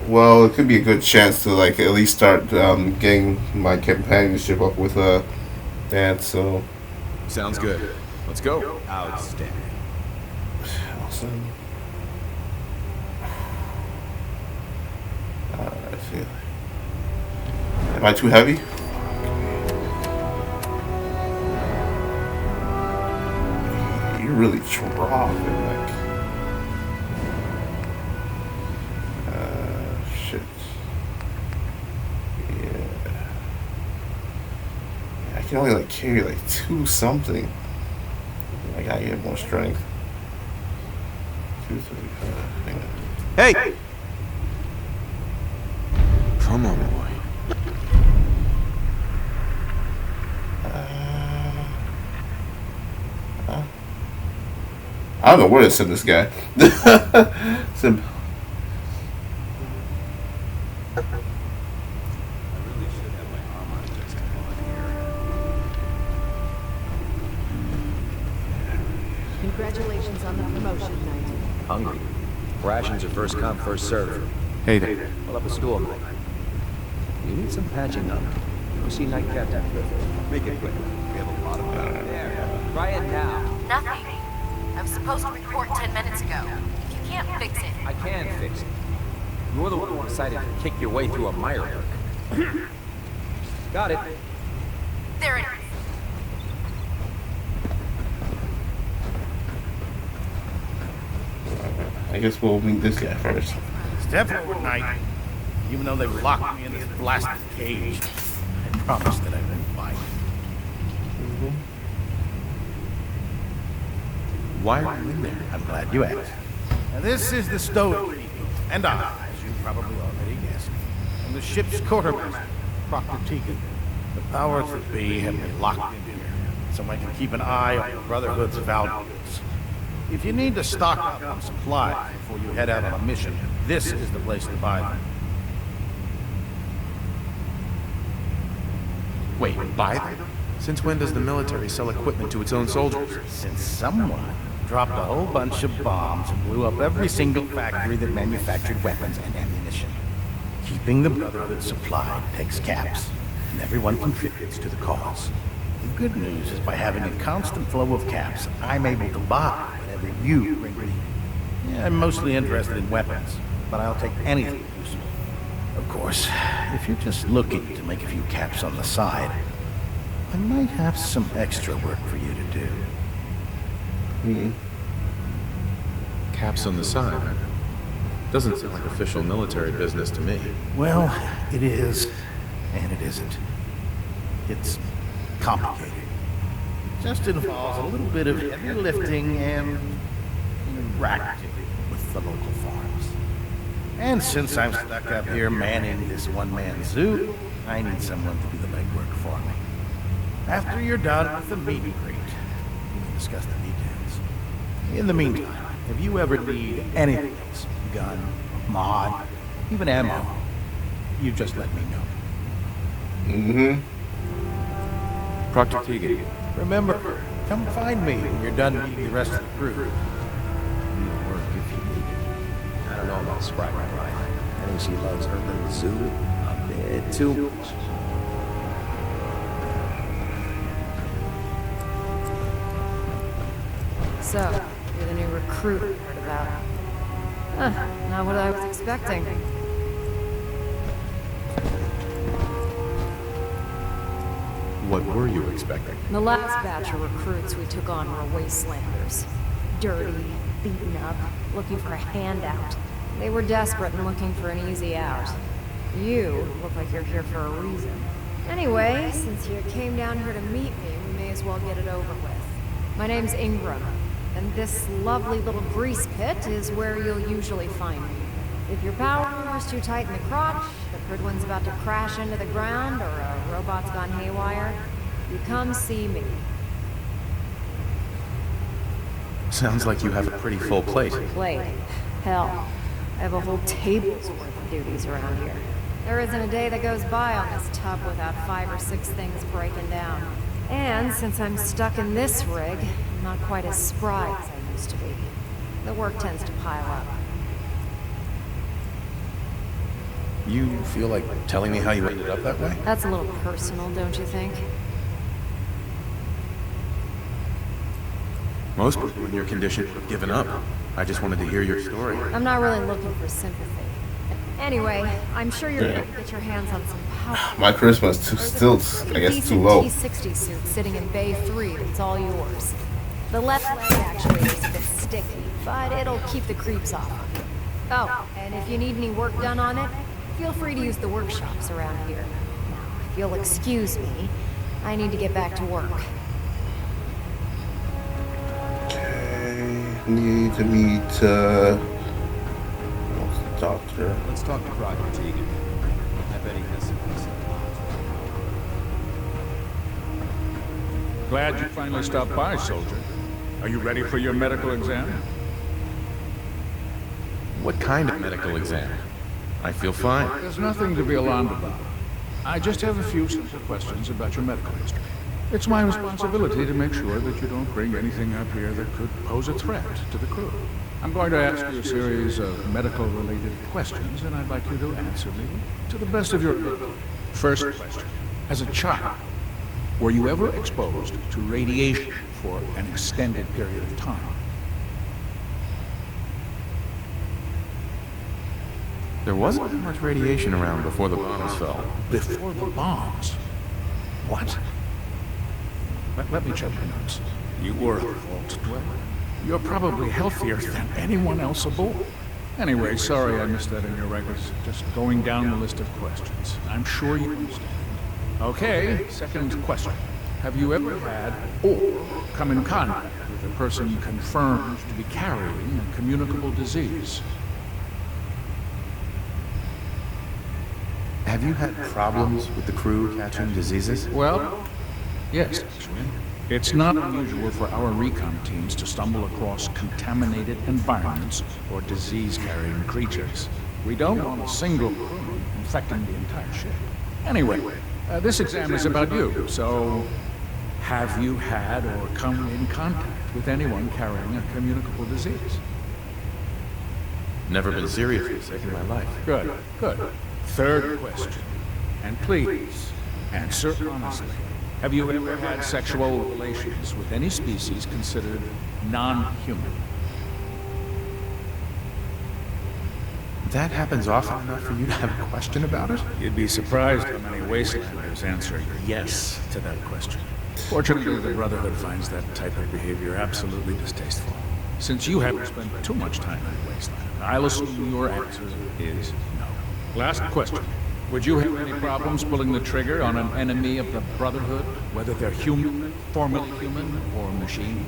Well, it could be a good chance to like at least start getting my companionship up with Dance. So sounds good. Let's go. Outstanding. Awesome. I feel. Am I too heavy? You're really dropping, like. Shit. Yeah. I can only like carry like 2 something. I gotta get more strength. 235. Hang on. Hey! Come on, boy. I don't know where to send this guy. Send- Congratulations on the promotion, Knight. Hungry. Rations are first come, first served. Hey there. Pull up a stool, Mike. You need some patching up. Go see Night Captain Griffith. Make it quick. We have a lot of time. There. Try it now. Nothing. I was supposed to report 10 minutes ago. If you can't fix it, I can fix it. You're the one who decided to kick your way through a mire work. Got it. there it is. I guess we'll meet this guy first. Step forward, Knight. Even though they've locked me in this blasted cage, I promise that I won't fight. Why are you in there? I'm glad you asked. Now, this is the stowage people, and I, as you probably already guessed, am the ship's quartermaster, Proctor Tegan. The powers that be have me locked in here, so I can keep an eye on the Brotherhood's valuables. If you need to stock up on supplies before you head out on a mission, this is the place to buy them. Wait, buy them? Since when does the military sell equipment to its own soldiers? Since someone dropped a whole bunch of bombs and blew up every single factory that manufactured weapons and ammunition. Keeping the Brotherhood supplied takes caps, and everyone contributes to the cause. The good news is by having a constant flow of caps, I'm able to buy whatever you bring me. Yeah, I'm mostly interested in weapons, but I'll take anything useful. Of course, if you're just looking to make a few caps on the side, I might have some extra work for you to do. Caps on the side. Doesn't sound like official military business to me. Well, it is, and it isn't. It's complicated. It just involves a little bit of heavy lifting and interacting with the local farms. And since I'm stuck up here manning this one-man zoo, I need someone to do the legwork for me. After you're done with the meet and greet, we can discuss the details. In the meantime, if you ever need anything else, gun, mod, even ammo, you just let me know. Proctor Tegan. Remember, come find me when you're done meeting the rest of the crew. Need work if you need it. I don't know about Sprite, right? I think she loves her little zoo a bit too much. So, you're the new recruit I heard about. Huh, not what I was expecting. What were you expecting? The last batch of recruits we took on were wastelanders. Dirty, beaten up, looking for a handout. They were desperate and looking for an easy out. You look like you're here for a reason. Anyway, since you came down here to meet me, we may as well get it over with. My name's Ingram, and this lovely little grease pit is where you'll usually find me. If your power is too tight in the crotch, the Pridwin's about to crash into the ground, or a robot's gone haywire, you come see me. Sounds like you have a pretty full plate. Plate? Hell, I have a whole table's worth of duties around here. There isn't a day that goes by on this tub without 5 or 6 things breaking down. And since I'm stuck in this rig, I'm not quite as spry as I used to be. The work tends to pile up. You feel like telling me how you ended up that way? That's a little personal, don't you think? Most people in your condition would have given up. I just wanted to hear your story. I'm not really looking for sympathy. Anyway, I'm sure you're going to get your hands on some power. My charisma's still, I guess, too low. T-60 suit sitting in Bay 3 that's all yours. The left leg actuator's a bit sticky, but it'll keep the creeps off of you. Oh, and if you need any work done on it, feel free to use the workshops around here. Now, if you'll excuse me, I need to get back to work. Okay, need to meet, what's the doctor? Let's talk to Proctor Teagan. I bet he has some decent Glad you finally stopped by, soldier. Are you ready for your medical exam? What kind of medical exam? I feel fine. There's nothing to be alarmed about. I just have a few simple questions about your medical history. It's my responsibility to make sure that you don't bring anything up here that could pose a threat to the crew. I'm going to ask you a series of medical-related questions, and I'd like you to answer me to the best of your ability. First question. As a child, were you ever exposed to radiation for an extended period of time? There wasn't much radiation around before the bombs fell. Before the bombs? What? Let me check your notes. You were a vault dweller. You're probably healthier than anyone else aboard. Anyway, sorry I missed that in your records. Just going down the list of questions. I'm sure you understand. Okay, second question. Have you ever had or come in contact with a person confirmed to be carrying a communicable disease? Have you had problems with the crew catching diseases? Well, yes, actually. It's not unusual for our recon teams to stumble across contaminated environments or disease-carrying creatures. We don't want a single crew infecting the entire ship. Anyway, this exam is about you, so have you had or come in contact with anyone carrying a communicable disease? Never been seriously sick in my life. Good, good. Third question, and please, answer honestly. Have you ever had sexual relations with any species considered non-human? That happens often enough for you to have a question about it? You'd be surprised how many wastelanders answer yes to that question. Fortunately, the Brotherhood finds that type of behavior absolutely distasteful. Since you haven't spent too much time in the wasteland, I'll assume your answer is no. Last question. Would you have any problems pulling the trigger on an enemy of the Brotherhood, whether they're human, formerly human, or machine?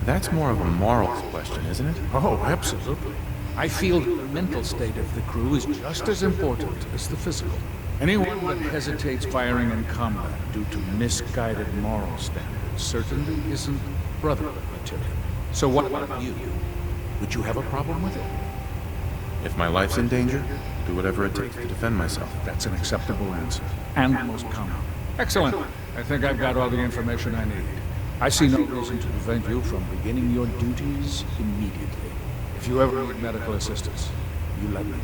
That's more of a morals question, isn't it? Oh, absolutely. I feel that the mental state of the crew is just as important as the physical. Anyone that hesitates firing in combat due to misguided moral standards certainly isn't Brotherhood material. So what about you? Would you have a problem with it? If my life's in danger, do whatever it takes to defend myself. That's an acceptable answer, and the most common. Excellent. I think I've got all the information I need. I see no reason to prevent you from beginning your duties immediately. If you ever need medical assistance, you let me know.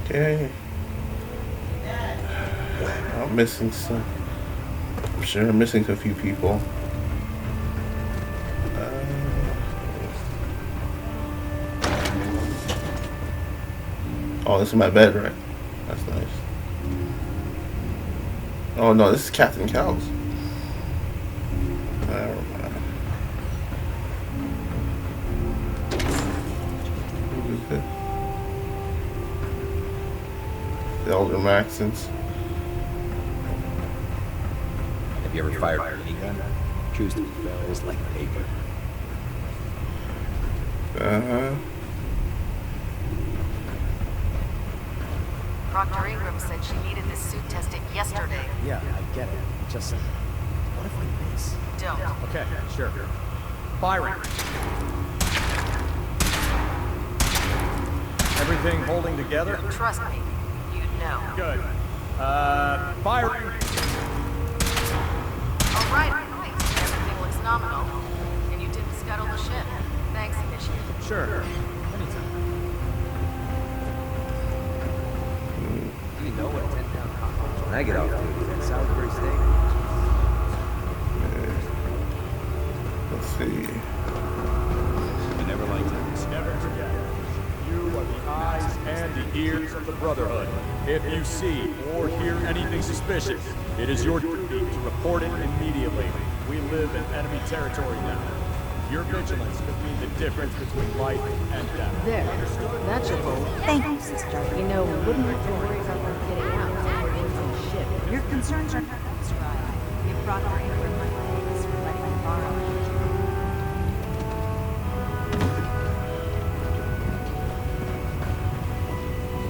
Okay. I'm missing some. I'm sure I'm missing a few people. Oh, this is my bed, right? That's nice. Oh no, this is Captain Cow's. Never mind. Who is this? The Elder Maxons. Have you ever fired a minigun? Choose to bells like paper. Proctor Ingram said she needed this suit tested yesterday. Yeah, I get it. Just what if I miss? Don't. Okay, sure. Firing. Everything holding together? Trust me, you'd know. Good. Firing. All right. Everything looks nominal. And you didn't scuttle the ship. Thanks, Initiate. Sure. Anytime. You know what 10,000 I get off duty, that Salisbury steak. Let's see. I never liked it. Never forget. You are the eyes and the ears of the Brotherhood. If you see or hear anything suspicious, it is your duty to report it immediately. We live in enemy territory now. Your vigilance could mean the difference between life and death. There. That should hold. Thank you, sister. You know, we wouldn't have to worry about them getting out. Shit. Your concerns are not right. You brought her in for my thanks for letting me borrow her.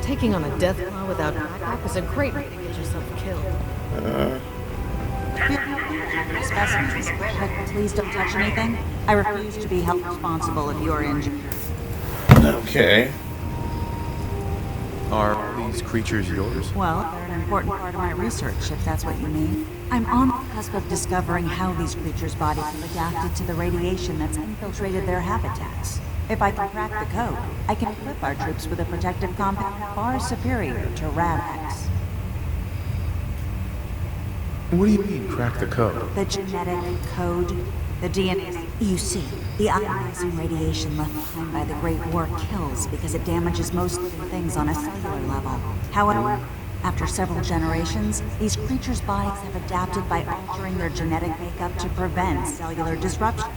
Taking on a death claw without backup is a great way to get yourself killed. Specimens, but please don't touch anything. I refuse to be held responsible if you're injured. Okay. Are these creatures yours? Well, they're an important part of my research, if that's what you mean. I'm on the cusp of discovering how these creatures' bodies have adapted to the radiation that's infiltrated their habitats. If I can crack the code, I can equip our troops with a protective compound far superior to Ravax. What do you mean, crack the code? The genetic code, the DNA. You see, the ionizing radiation left behind by the Great War kills because it damages most living things on a cellular level. However, after several generations, these creatures' bodies have adapted by altering their genetic makeup to prevent cellular disruption.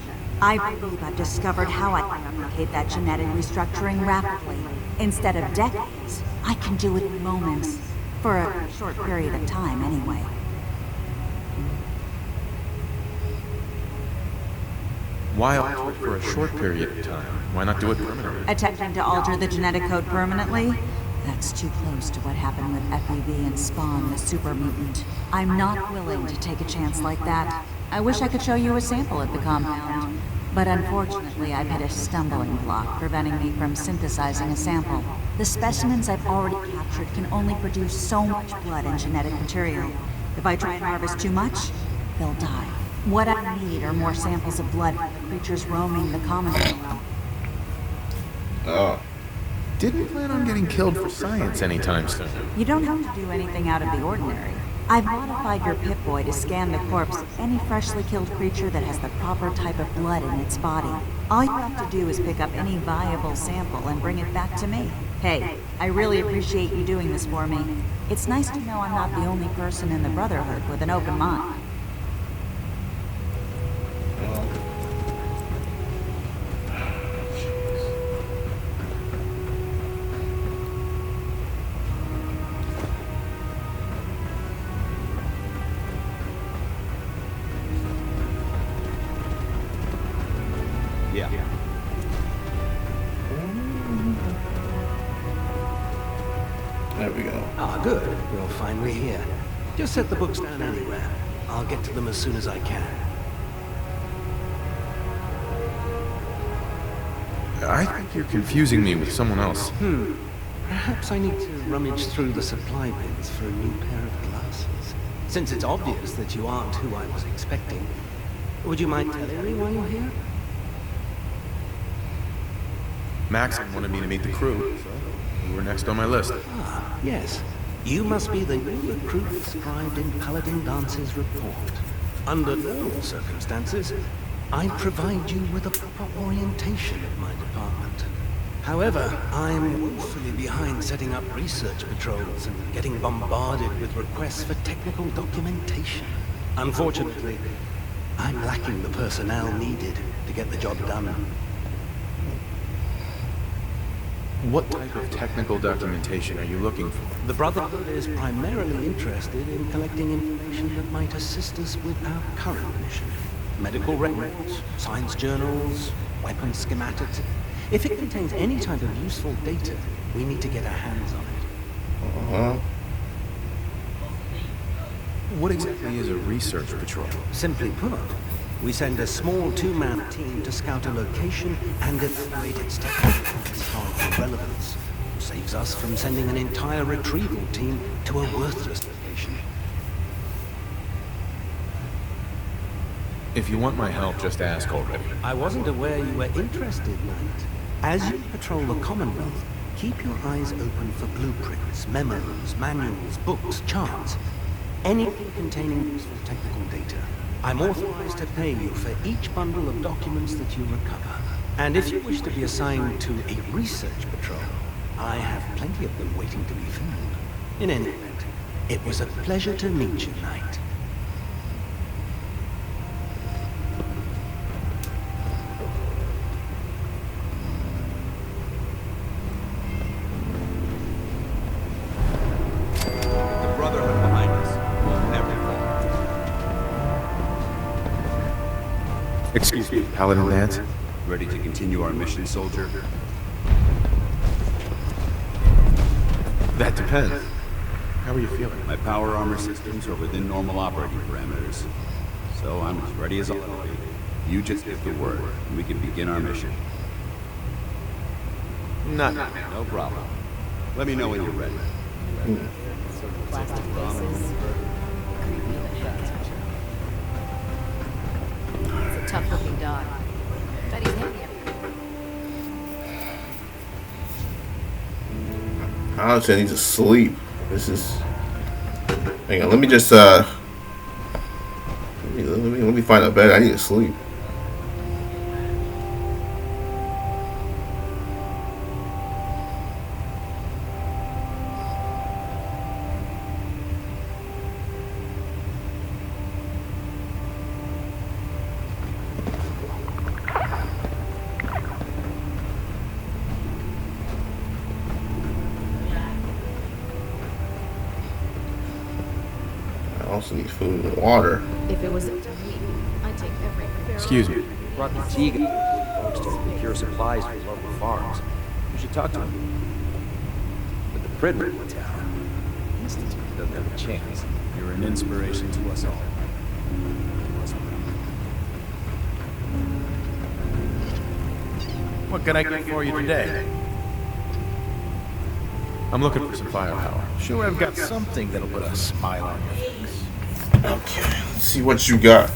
I believe I've discovered how I can replicate that genetic restructuring rapidly. Instead of decades, I can do it in moments. For a short period of time, anyway. Why alter it for a short period of time? Why not do it permanently? Attempting to alter the genetic code permanently? That's too close to what happened with FEV and Spawn, the super mutant. I'm not willing to take a chance like that. I wish I could show you a sample at the compound, but unfortunately I've hit a stumbling block preventing me from synthesizing a sample. The specimens I've already captured can only produce so much blood and genetic material. If I try and harvest too much, they'll die. What I need are more samples of blood from the creatures roaming the commonwealth. Oh. Didn't plan on getting killed for science anytime soon. You don't have to do anything out of the ordinary. I've modified your Pip-Boy to scan the corpse of any freshly killed creature that has the proper type of blood in its body. All you have to do is pick up any viable sample and bring it back to me. Hey, I really appreciate you doing this for me. It's nice to know I'm not the only person in the Brotherhood with an open mind. There we go. Ah, good. You're finally here. Just set the books down anywhere. I'll get to them as soon as I can. I think you're confusing me with someone else. Perhaps I need to rummage through the supply bins for a new pair of glasses. Since it's obvious that you aren't who I was expecting, would you mind telling me why you're here? Maxon wanted me to meet the crew, so you were next on my list. Ah, yes. You must be the new recruit described in Paladin Dance's report. Under normal circumstances, I'd provide you with a proper orientation of my department. However, I'm woefully behind setting up research patrols and getting bombarded with requests for technical documentation. Unfortunately, I'm lacking the personnel needed to get the job done. What type of technical documentation are you looking for? The Brotherhood is primarily interested in collecting information that might assist us with our current mission. Medical records, science journals, weapon schematics. If it contains any type of useful data, we need to get our hands on it. What exactly is a research patrol? Simply put, we send a small two-man team to scout a location and evaluate its technical and historical relevance. Saves us from sending an entire retrieval team to a worthless location. If you want my help, just ask already. I wasn't aware you were interested, Knight. As you patrol the Commonwealth, keep your eyes open for blueprints, memos, manuals, books, charts. anything containing useful technical data. I'm authorized to pay you for each bundle of documents that you recover. And if you wish to be assigned to a research patrol, I have plenty of them waiting to be filled. In any event, it was a pleasure to meet you, Knight. The Brotherhood behind us will never fall. Excuse me, Paladin Dance? Ready to continue our mission, soldier? That depends. How are you feeling? My power armor systems are within normal operating parameters, so I'm as ready as I'll ever be. You just give the word, and we can begin our mission. Not. No problem. Let me know when you're ready. Plastic faces. Creepy but heck. It's a tough-looking dog. Bet he's handy. Honestly, I need to sleep. This is. Hang on, let me just let me find a bed. I need to sleep. I also need food and water. If it was up to me, I'd take every fair. Excuse me. Brought the Tegan folks to procure supplies for local farms. You should talk to him. But the Pridman town, the Institute doesn't have a chance. You're an inspiration to us all. What can I get for you today? I'm looking for some firepower. Sure, I've got something that'll put a smile on your face. Okay, let's see what you got.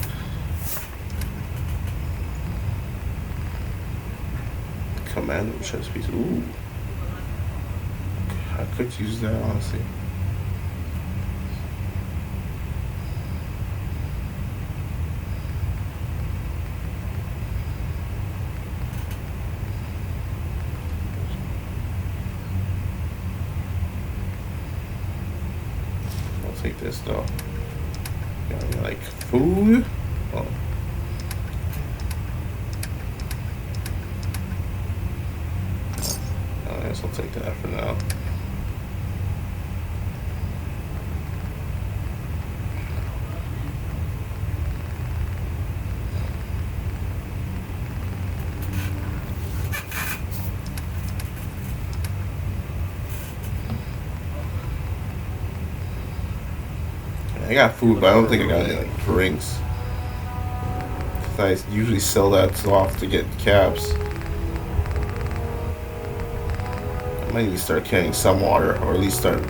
Commando chest piece. Ooh. I could use that, honestly. I'll take this though. Got any, like food? Oh. I guess I'll take that for now. I got food, but I don't think I got any like drinks. I usually sell that off to get cabs. I might need to start carrying some water, or at least start.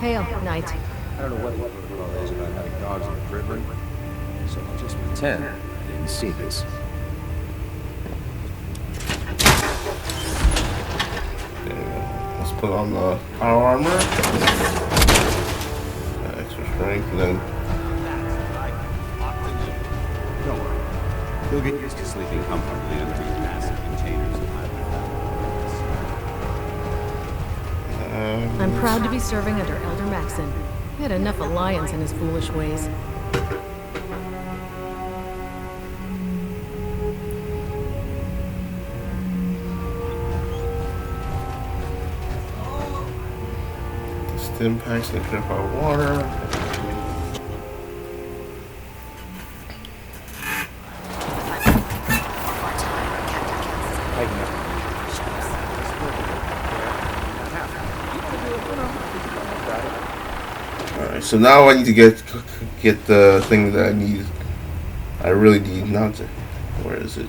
Hail, Knight. I don't know what the protocol is about having dogs in the Pridman, so I'll just pretend I didn't see this. Let's put on the power armor. Extra strength, and then. Don't worry. You'll get used to sleeping comfortably under these massive containers of highway. I'm proud to be serving under Elder Maxon. He had enough alliance in his foolish ways. The stim packs and purify water. Alright, so now I need to get the thing that I need. I really need not to. Where is it?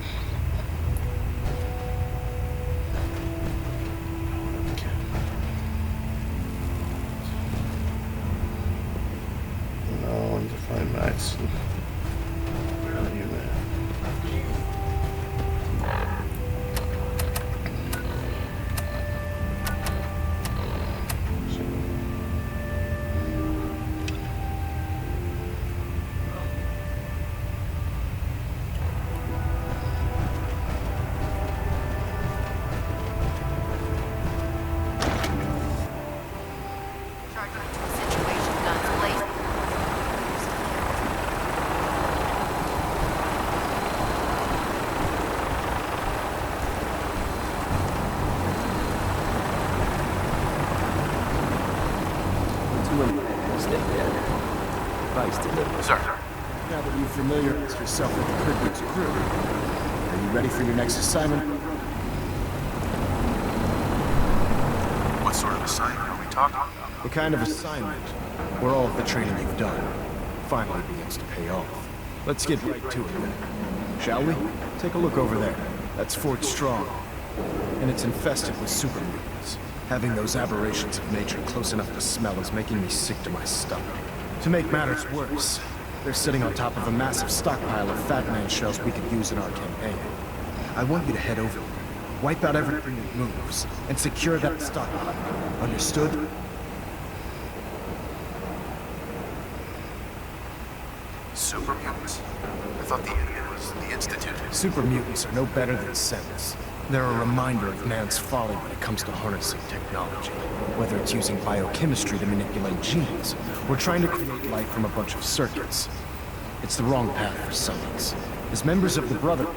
No, I need to find Max. Where are you, man? Sir. Now that you've familiarized yourself with the Cricket's crew, are you ready for your next assignment? What sort of assignment are we talking about? The kind of assignment where all of the training you've done finally begins to pay off. Let's get right to it then. Shall we? Take a look over there. That's Fort Strong. And it's infested with super mutants. Having those aberrations of nature close enough to smell is making me sick to my stomach. To make matters worse, they're sitting on top of a massive stockpile of Fat Man shells we could use in our campaign. I want you to head over there, wipe out everything that moves, and secure that stockpile. Understood? Super mutants? I thought the enemy was the Institute. Super mutants are no better than Sentinels. They're a reminder of man's folly when it comes to harnessing technology. Whether it's using biochemistry to manipulate genes, or trying to create life from a bunch of circuits. It's the wrong path for science. As members of the Brotherhood,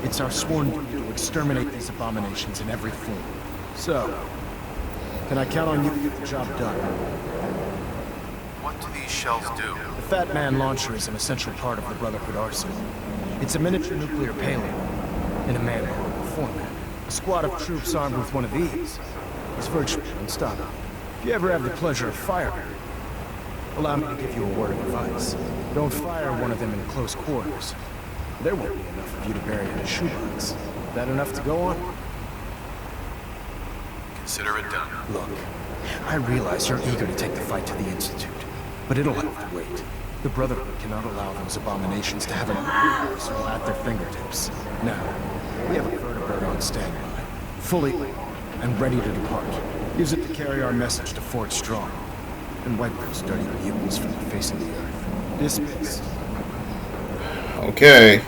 it's our sworn duty to exterminate these abominations in every form. So, can I count on you to get the job done? What do these shells do? The Fat Man launcher is an essential part of the Brotherhood arsenal. It's a miniature nuclear payload in a man-portable format. A squad of troops armed with one of these is virtually unstoppable. If you ever have the pleasure of firing, allow me to give you a word of advice. Don't fire one of them in close quarters. There won't be enough of you to bury in a shoebox. That enough to go on? Consider it done. Look, I realize you're eager to take the fight to the Institute, but it'll have to wait. The Brotherhood cannot allow those abominations to have an arsenal at their fingertips. Now, we have a vertibird on standby, fully and ready to depart. Use it to carry our message to Fort Strong, and wipe those dirty mutants from the face of the earth. Dismissed. Okay.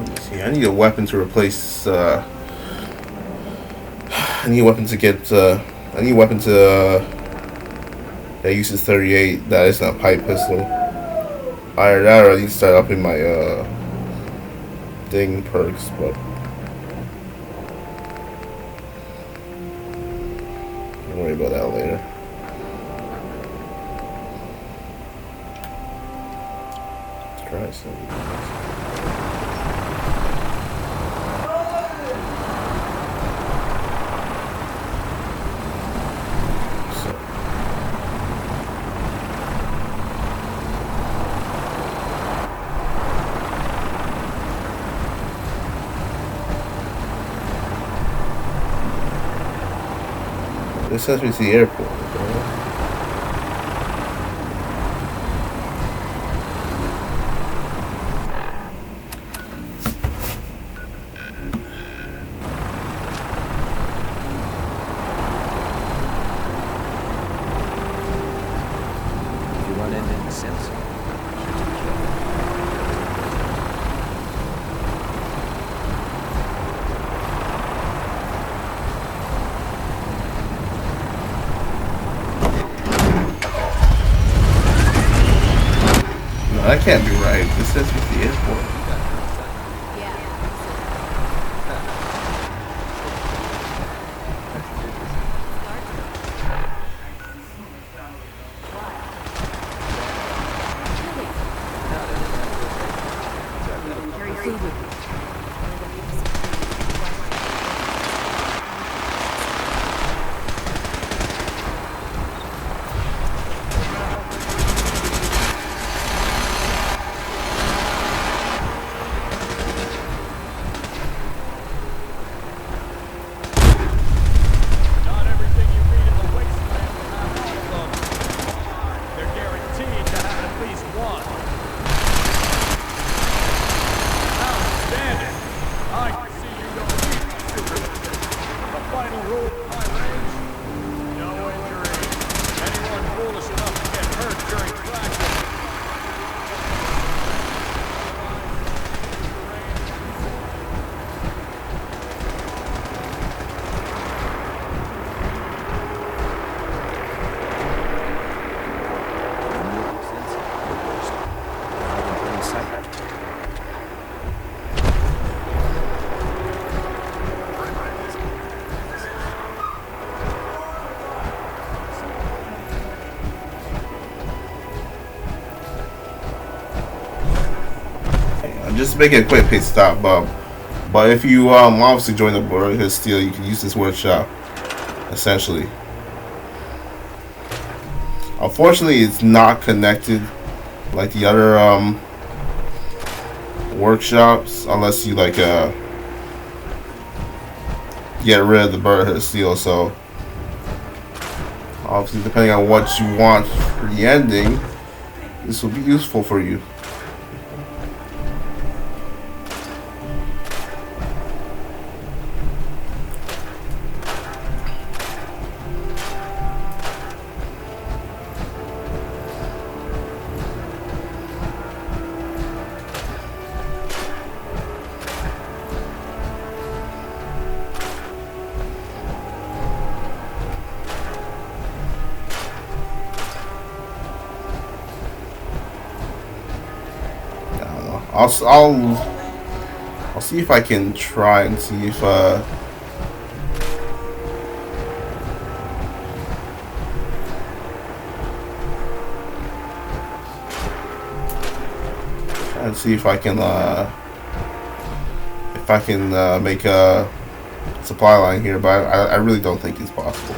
Let's see. I need a weapon to replace. I need a weapon to get. I need a weapon to that uses 38. That isn't a pipe pistol. Either that, or I need to start upping my thing perks, but. Don't worry about that later. Let's try something. This has me to the airport. If you run into any sense, No, that can't be right. This says me to the airport. just make it a quick pit stop. But if you obviously join the Brotherhood Steel, you can use this workshop essentially. Unfortunately, it's not connected like the other workshops, unless you like get rid of the Brotherhood Steel. So obviously, depending on what you want for the ending, this will be useful for you. I'll see if I can try and see if try and see if I can make a supply line here, but I really don't think it's possible.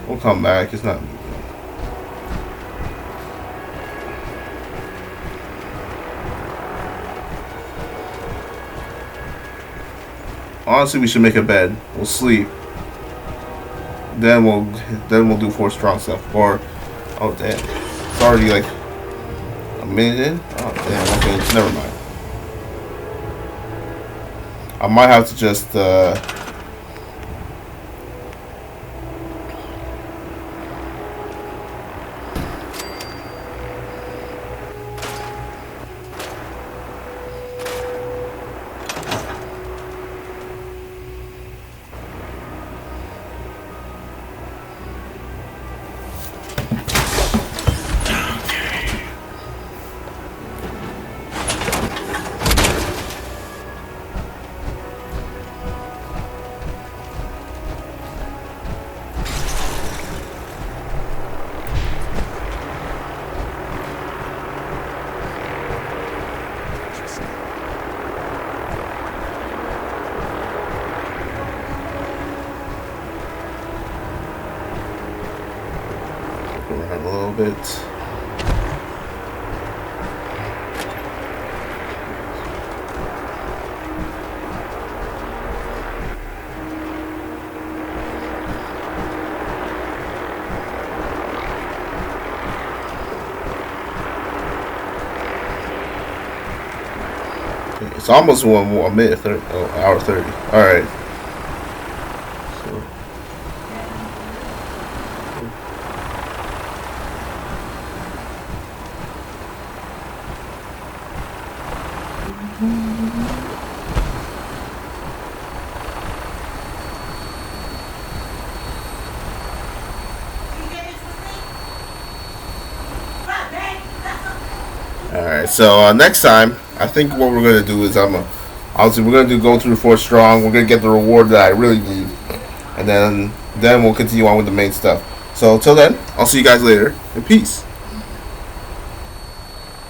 We'll come back. It's not. Honestly, we should make a bed. We'll sleep. Then we'll do 4 strong stuff. Or oh damn, it's already like a minute in. Oh damn. Okay, never mind. I might have to just a little bit. Okay, it's almost a minute, 30, hour 30. All right. Alright, so next time, I think what we're going to do is obviously we're going to go through 4 strong, we're going to get the reward that I really need, and then we'll continue on with the main stuff. So until then, I'll see you guys later, and peace.